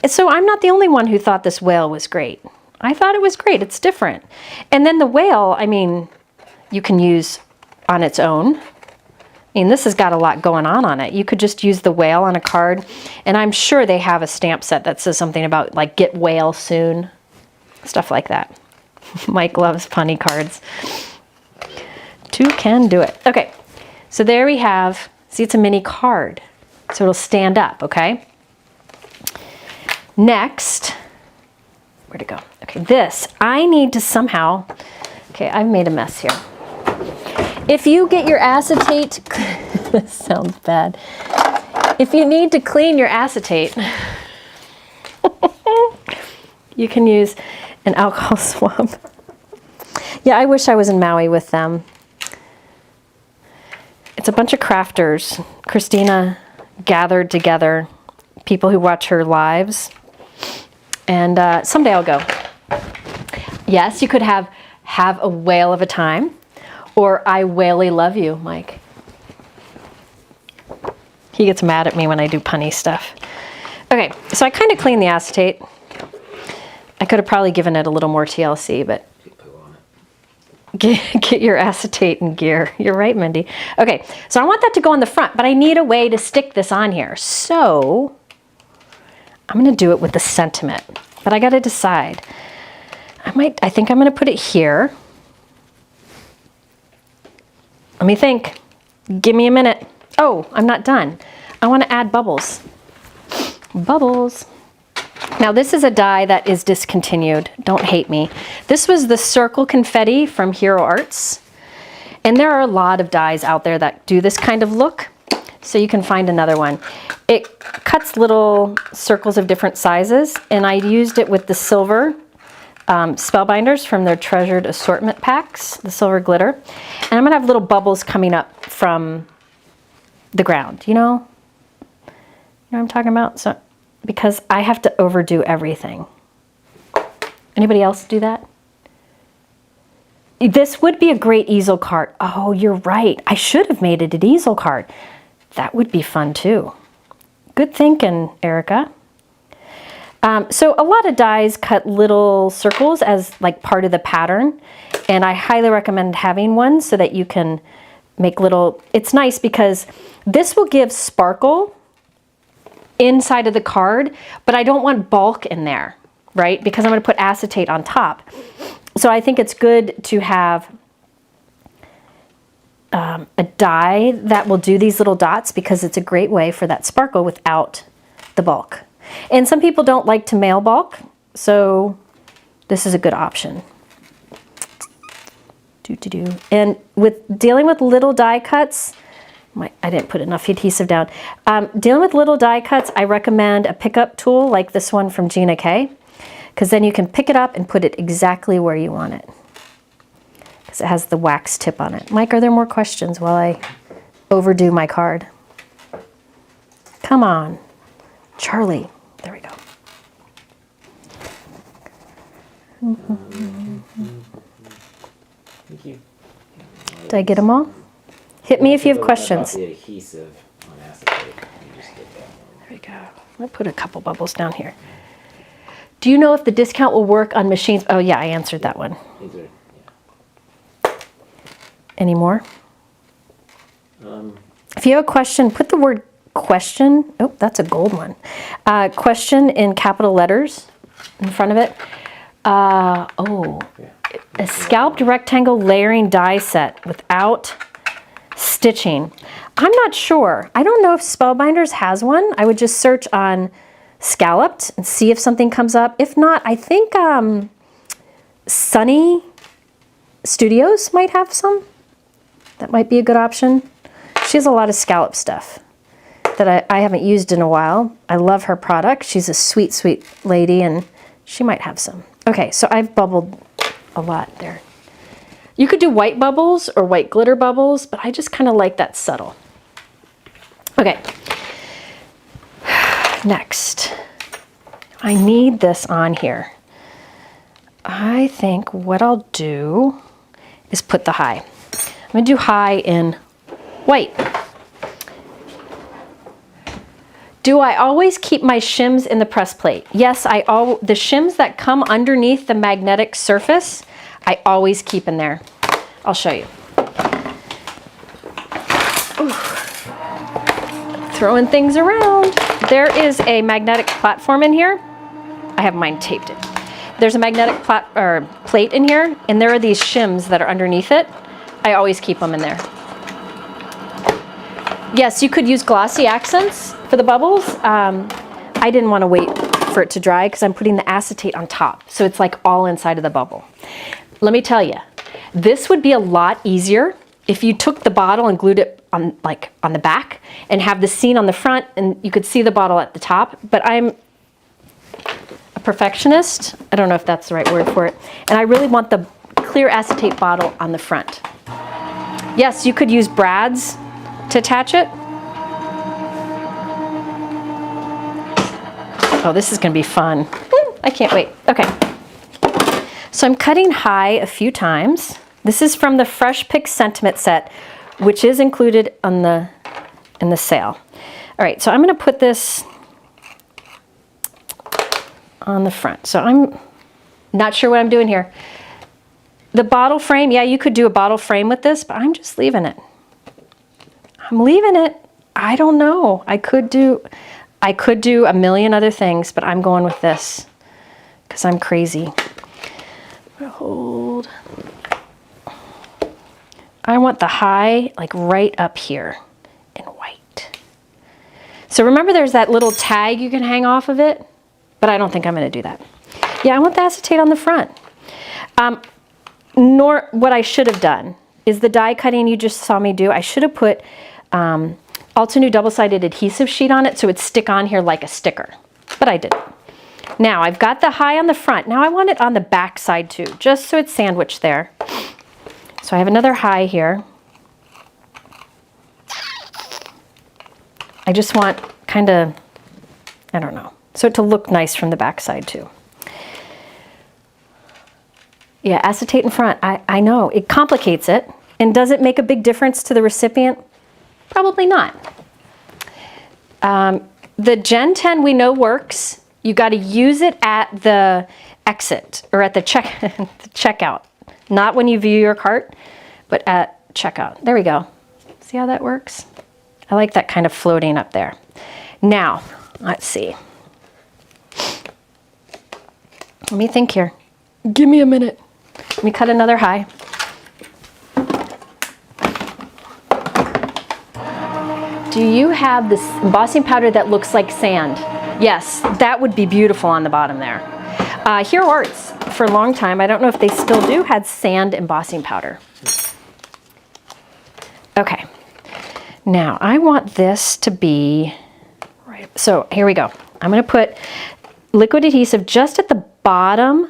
S1: so I'm not the only one who thought this whale was great. I thought it was great, it's different. And then the whale, I mean, you can use on its own. I mean, this has got a lot going on it. You could just use the whale on a card, and I'm sure they have a stamp set that says something about like "Get whale soon," stuff like that. Mike loves punny cards. Two can do it. Okay, so there we have, see, it's a mini card, so it'll stand up, okay? Next, where'd it go? Okay, this, I need to somehow, okay, I've made a mess here. If you get your acetate, this sounds bad. If you need to clean your acetate, you can use an alcohol swab. Yeah, I wish I was in Maui with them. It's a bunch of crafters. Christina gathered together people who watch her lives. And someday I'll go. Yes, you could have a whale of a time. Or "I whaley love you," Mike. He gets mad at me when I do punny stuff. Okay, so I kind of cleaned the acetate. I could have probably given it a little more TLC, but get your acetate in gear. You're right, Mindy. Okay, so I want that to go on the front, but I need a way to stick this on here. So I'm going to do it with the sentiment, but I got to decide. I think I'm going to put it here. Let me think. Give me a minute. Oh, I'm not done. I want to add bubbles. Bubbles. Now this is a die that is discontinued. Don't hate me. This was the circle confetti from Hero Arts. And there are a lot of dies out there that do this kind of look. So you can find another one. It cuts little circles of different sizes, and I used it with the silver Spellbinders from their treasured assortment packs, the silver glitter. And I'm gonna have little bubbles coming up from the ground, you know? You know what I'm talking about? So, because I have to overdo everything. Anybody else do that? This would be a great easel card. Oh, you're right. I should have made it an easel card. That would be fun too. Good thinking, Erica. So a lot of dies cut little circles as like part of the pattern, and I highly recommend having one so that you can make little, it's nice because this will give sparkle inside of the card, but I don't want bulk in there, right? Because I'm going to put acetate on top. So I think it's good to have a die that will do these little dots because it's a great way for that sparkle without the bulk. And some people don't like to mail bulk, so this is a good option. And with dealing with little die cuts, I didn't put enough adhesive down. Dealing with little die cuts, I recommend a pickup tool like this one from Gina K, because then you can pick it up and put it exactly where you want it. Because it has the wax tip on it. Mike, are there more questions while I overdo my card? Come on. Charlie. There we go.
S2: Thank you.
S1: Did I get them all? Hit me if you have questions.
S2: The adhesive on acetate. You just did that one.
S1: There we go. I'll put a couple bubbles down here. Do you know if the discount will work on machines? Oh yeah, I answered that one.
S2: These are, yeah.
S1: Any more? If you have a question, put the word question. Oh, that's a gold one. Question in capital letters in front of it. A scalped rectangle layering die set without stitching. I'm not sure. I don't know if Spellbinders has one. I would just search on scalloped and see if something comes up. If not, I think Sunny Studios might have some. That might be a good option. She has a lot of scallop stuff that I haven't used in a while. I love her product. She's a sweet, sweet lady, and she might have some. Okay, so I've bubbled a lot there. You could do white bubbles or white glitter bubbles, but I just kind of like that subtle. Okay. Next, I need this on here. I think what I'll do is put the high. I'm going to do high in white. Do I always keep my shims in the press plate? Yes, the shims that come underneath the magnetic surface, I always keep in there. I'll show you. Ooh. Throwing things around. There is a magnetic platform in here. I have mine taped it. There's a magnetic plate in here, and there are these shims that are underneath it. I always keep them in there. Yes, you could use glossy accents for the bubbles. I didn't want to wait for it to dry because I'm putting the acetate on top, so it's like all inside of the bubble. Let me tell you, this would be a lot easier if you took the bottle and glued it on the back and have the scene on the front and you could see the bottle at the top, but I'm a perfectionist. I don't know if that's the right word for it. And I really want the clear acetate bottle on the front. Yes, you could use brads to attach it. Oh, this is going to be fun. I can't wait. Okay. So I'm cutting high a few times. This is from the Fresh Pick Sentiment set, which is included in the sale. All right, so I'm going to put this on the front. So I'm not sure what I'm doing here. The bottle frame, yeah, you could do a bottle frame with this, but I'm just leaving it. I'm leaving it. I don't know. I could do a million other things, but I'm going with this because I'm crazy. Hold. I want the high like right up here in white. So remember there's that little tag you can hang off of it, but I don't think I'm going to do that. Yeah, I want the acetate on the front. Nor what I should have done is the die cutting you just saw me do. I should have put Altenew double-sided adhesive sheet on it so it would stick on here like a sticker, but I didn't. Now I've got the high on the front. Now I want it on the back side too, just so it's sandwiched there. So I have another high here. I just want kind of, I don't know, so to look nice from the back side too. Yeah, acetate in front, I know, it complicates it. And does it make a big difference to the recipient? Probably not. The Gen 10 we know works. You got to use it at the exit or at the checkout. Not when you view your cart, but at checkout. There we go. See how that works? I like that kind of floating up there. Now, let's see. Let me think here. Give me a minute. Let me cut another high. Do you have this embossing powder that looks like sand? Yes, that would be beautiful on the bottom there. Hero Arts, for a long time, I don't know if they still do, had sand embossing powder. Okay, now I want this to be, right, so here we go. I'm gonna put liquid adhesive just at the bottom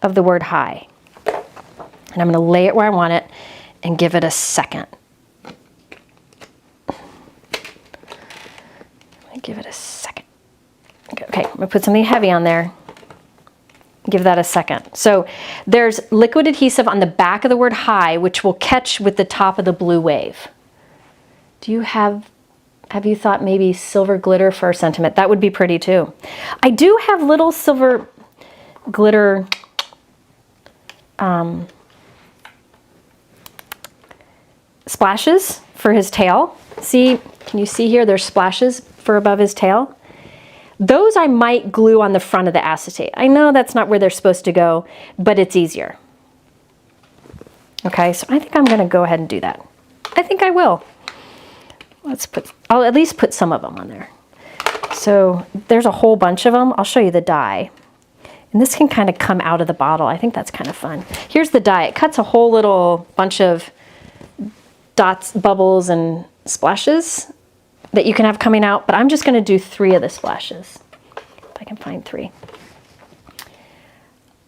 S1: of the word high. And I'm gonna lay it where I want it and give it a second. Give it a second. Okay, I'm gonna put something heavy on there. Give that a second. So there's liquid adhesive on the back of the word high, which will catch with the top of the blue wave. Do you have you thought maybe silver glitter for sentiment? That would be pretty too. I do have little silver glitter splashes for his tail. See, can you see here? There's splashes for above his tail. Those I might glue on the front of the acetate. I know that's not where they're supposed to go, but it's easier. Okay, so I think I'm gonna go ahead and do that. I think I will. I'll at least put some of them on there. So there's a whole bunch of them. I'll show you the die. And this can kind of come out of the bottle. I think that's kind of fun. Here's the die. It cuts a whole little bunch of dots, bubbles, and splashes that you can have coming out, but I'm just gonna do 3 of the splashes. If I can find 3.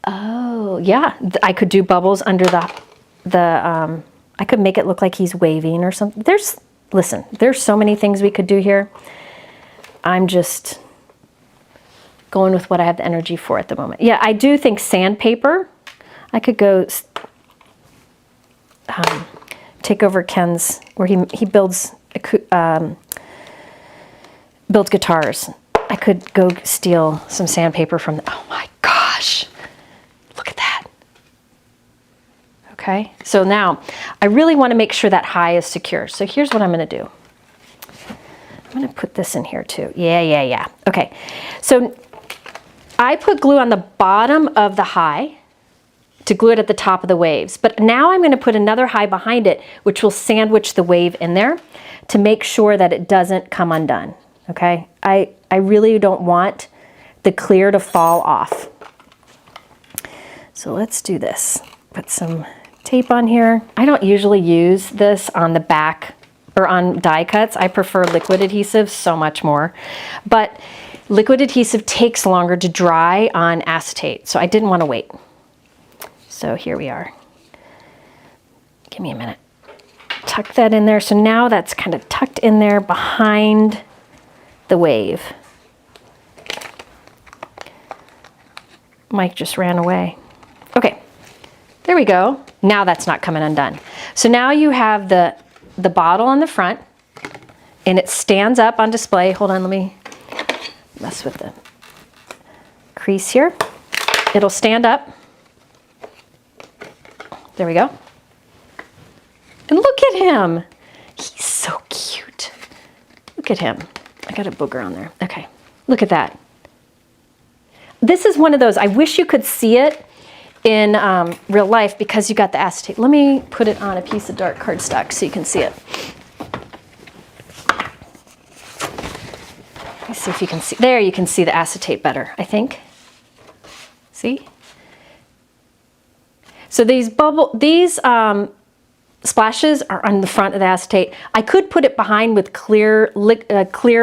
S1: Oh, yeah, I could do bubbles under I could make it look like he's waving or something. Listen, there's so many things we could do here. I'm just going with what I have the energy for at the moment. Yeah, I do think sandpaper. I could go take over Ken's, where he builds guitars. I could go steal some sandpaper from oh my gosh, look at that. Okay, so now I really want to make sure that high is secure. So here's what I'm going to do. I'm going to put this in here too. Yeah. Okay, so I put glue on the bottom of the high to glue it at the top of the waves. But now I'm going to put another high behind it, which will sandwich the wave in there to make sure that it doesn't come undone. Okay, I really don't want the clear to fall off. So let's do this. Put some tape on here. I don't usually use this on the back or on die cuts. I prefer liquid adhesive so much more. But liquid adhesive takes longer to dry on acetate, so I didn't want to wait. So here we are. Give me a minute. Tuck that in there. So now that's kind of tucked in there behind the wave. Mike just ran away. Okay, there we go. Now that's not coming undone. So now you have the bottle on the front and it stands up on display. Hold on, let me mess with the crease here. It'll stand up. There we go. And look at him. He's so cute. Look at him. I got a booger on there. Okay, look at that. This is one of those, I wish you could see it in real life because you got the acetate. Let me put it on a piece of dark cardstock so you can see it. Let's see if you can see. There, you can see the acetate better, I think. See? So these splashes are on the front of the acetate. I could put it behind with clear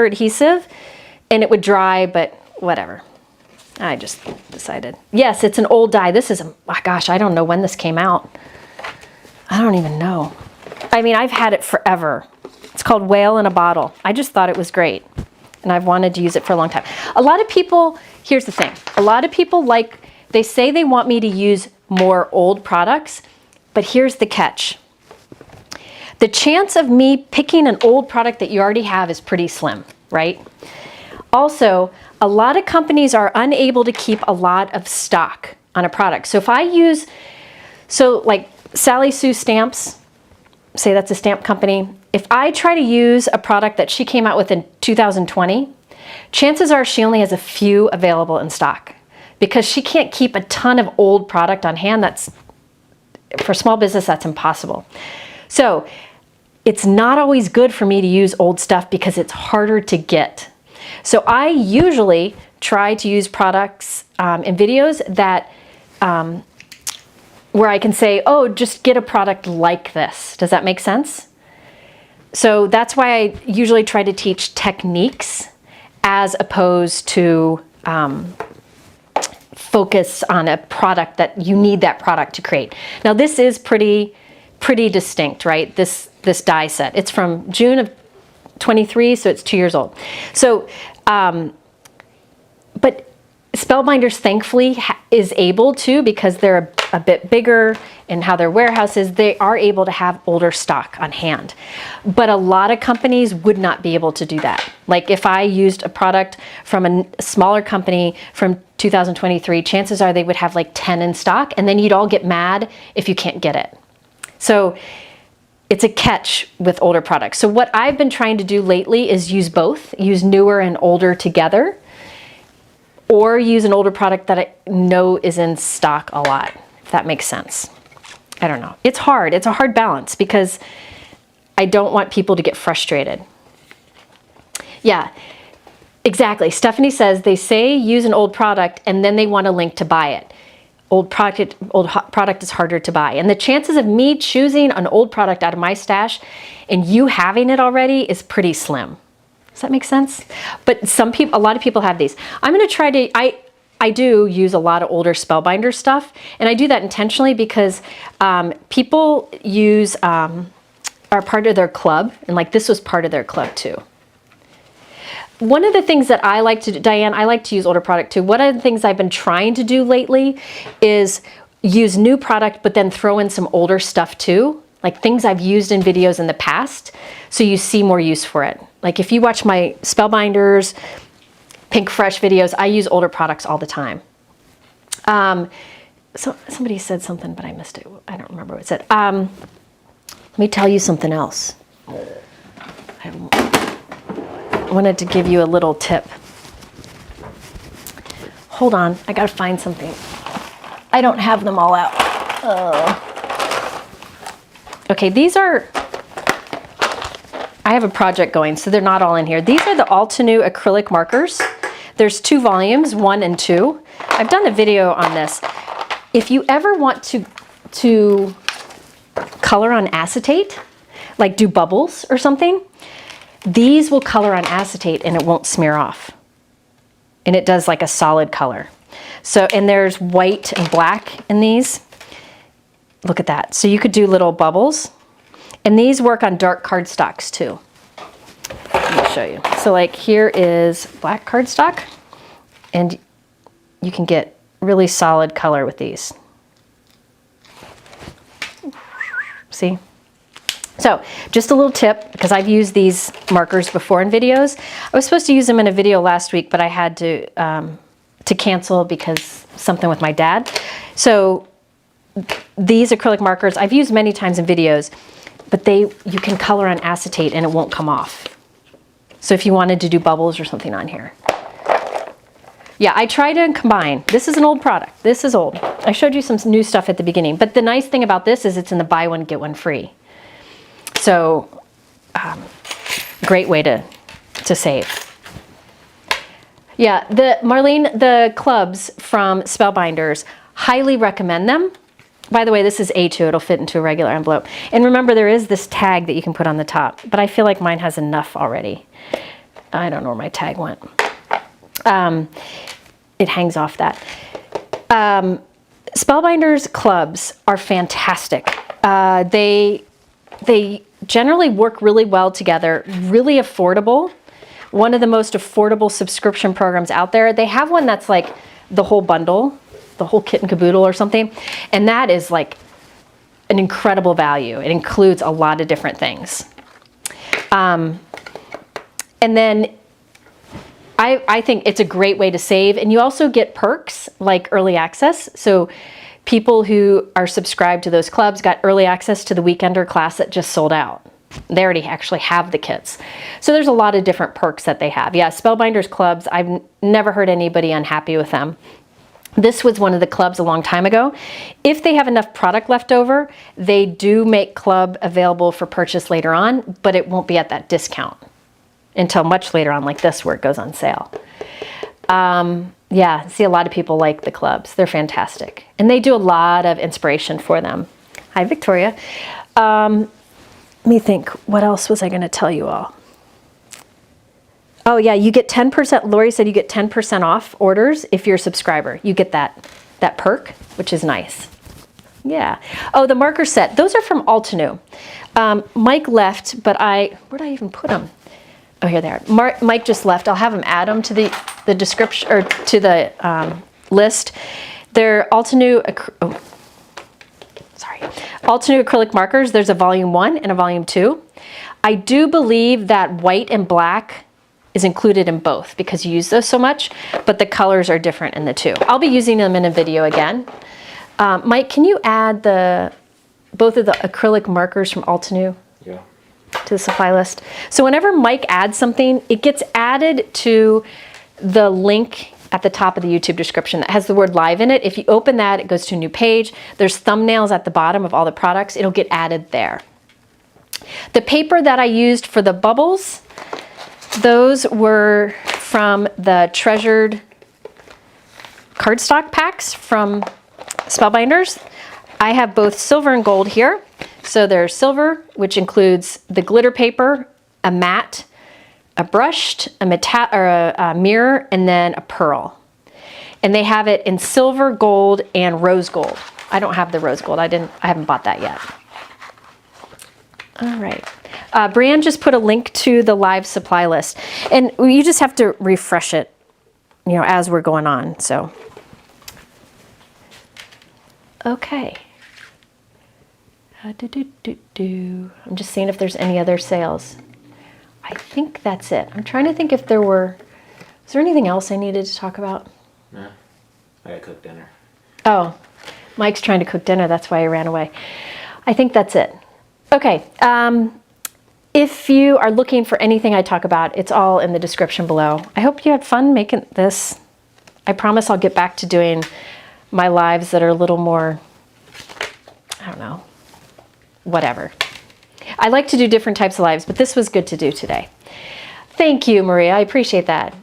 S1: adhesive and it would dry, but whatever. I just decided. Yes, it's an old dye. This is, oh gosh, I don't know when this came out. I don't even know. I mean, I've had it forever. It's called Whale in a Bottle. I just thought it was great. And I've wanted to use it for a long time. A lot of people, here's the thing. A lot of people they say they want me to use more old products, but here's the catch. The chance of me picking an old product that you already have is pretty slim, right? Also, a lot of companies are unable to keep a lot of stock on a product. So if I use, like Sally Sue Stamps, say that's a stamp company. If I try to use a product that she came out with in 2020, chances are she only has a few available in stock because she can't keep a ton of old product on hand. That's, for small business, that's impossible. So it's not always good for me to use old stuff because it's harder to get. So I usually try to use products in videos that where I can say, oh, just get a product like this. Does that make sense? So that's why I usually try to teach techniques as opposed to focus on a product that you need that product to create. Now this is pretty distinct, right? This die set. It's from June of 23, so it's 2 years old. So, but Spellbinders thankfully is able to, because they're a bit bigger in how their warehouse is, they are able to have older stock on hand. But a lot of companies would not be able to do that. Like if I used a product from a smaller company from 2023, chances are they would have like 10 in stock, and then you'd all get mad if you can't get it. So it's a catch with older products. So what I've been trying to do lately is use both, use newer and older together, or use an older product that I know is in stock a lot, if that makes sense. I don't know. It's hard. It's a hard balance because I don't want people to get frustrated. Yeah, exactly. Stephanie says they say use an old product and then they want a link to buy it. Old product is harder to buy. And the chances of me choosing an old product out of my stash and you having it already is pretty slim. Does that make sense? But a lot of people have these. I'm going to try to, I do use a lot of older Spellbinder stuff, and I do that intentionally because people are part of their club, and like this was part of their club too. One of the things that I like to do, Diane, I like to use older product too. One of the things I've been trying to do lately is use new product, but then throw in some older stuff too, like things I've used in videos in the past, so you see more use for it. Like if you watch my Spellbinders, Pink Fresh videos, I use older products all the time. So somebody said something, but I missed it. I don't remember what it said. Let me tell you something else. I wanted to give you a little tip. Hold on, I gotta find something. I don't have them all out. Okay, these are, I have a project going, so they're not all in here. These are the Altenew acrylic markers. There's 2 volumes, 1 and 2. I've done a video on this. If you ever want to color on acetate, like do bubbles or something, these will color on acetate and it won't smear off. And it does like a solid color. So, and there's white and black in these. Look at that. So you could do little bubbles. And these work on dark cardstocks too. Let me show you. So like here is black cardstock, and you can get really solid color with these. See? So just a little tip, because I've used these markers before in videos. I was supposed to use them in a video last week, but I had to cancel because something with my dad. So these acrylic markers I've used many times in videos, but you can color on acetate and it won't come off. So if you wanted to do bubbles or something on here. Yeah, I try to combine. This is an old product. This is old. I showed you some new stuff at the beginning, but the nice thing about this is it's in the buy one, get one free. So great way to save. Yeah, Marlene, the clubs from Spellbinders, highly recommend them. By the way, this is A2, it'll fit into a regular envelope. And remember, there is this tag that you can put on the top, but I feel like mine has enough already. I don't know where my tag went. it hangs off that. Spellbinders clubs are fantastic. They generally work really well together, really affordable. One of the most affordable subscription programs out there. They have one that's like the whole bundle, the whole kit and caboodle or something. And that is like an incredible value. It includes a lot of different things. And then I think it's a great way to save. And you also get perks like early access. So people who are subscribed to those clubs got early access to the Weekender class that just sold out. They already actually have the kits. So there's a lot of different perks that they have. Yeah, Spellbinders clubs, I've never heard anybody unhappy with them. This was one of the clubs a long time ago. If they have enough product left over, they do make club available for purchase later on, but it won't be at that discount until much later on, like this, where it goes on sale. Yeah, see, a lot of people like the clubs. They're fantastic. And they do a lot of inspiration for them. Hi, Victoria. Let me think, what else was I going to tell you all? Oh yeah, you get 10%, Lori said you get 10% off orders if you're a subscriber. You get that perk, which is nice. Yeah. Oh, the marker set, those are from Altenew. Mike left, but where'd I even put them? Oh, here they are. Mike just left. I'll have him add them to the description, or to the list. They're Altenew, Altenew acrylic markers. There's a volume 1 and a volume 2. I do believe that white and black is included in both because you use those so much, but the colors are different in the two. I'll be using them in a video again. Mike, can you add both of the acrylic markers from Altenew?
S2: Yeah.
S1: To the supply list. So whenever Mike adds something, it gets added to the link at the top of the YouTube description that has the word live in it. If you open that, it goes to a new page. There's thumbnails at the bottom of all the products. It'll get added there. The paper that I used for the bubbles, those were from the treasured cardstock packs from Spellbinders. I have both silver and gold here. So there's silver, which includes the glitter paper, a matte, a brushed, a mirror, and then a pearl. And they have it in silver, gold, and rose gold. I don't have the rose gold. I haven't bought that yet. All right. Brianne just put a link to the live supply list, and you just have to refresh it, as we're going on. So, okay. I'm just seeing if there's any other sales. I think that's it. I'm trying to think if there were. Is there anything else I needed to talk about?
S2: No. I gotta cook dinner.
S1: Oh, Mike's trying to cook dinner. That's why he ran away. I think that's it. Okay. If you are looking for anything I talk about, it's all in the description below. I hope you had fun making this. I promise I'll get back to doing my lives that are a little more, I don't know, whatever. I like to do different types of lives, but this was good to do today. Thank you, Maria. I appreciate that.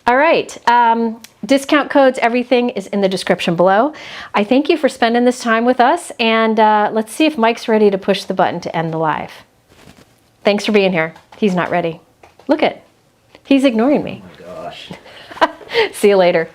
S1: All right. Discount codes, everything is in the description below. I thank you for spending this time with us, and let's see if Mike's ready to push the button to end the live. Thanks for being here. He's not ready. Look it. He's ignoring me.
S2: Oh my gosh.
S1: See you later.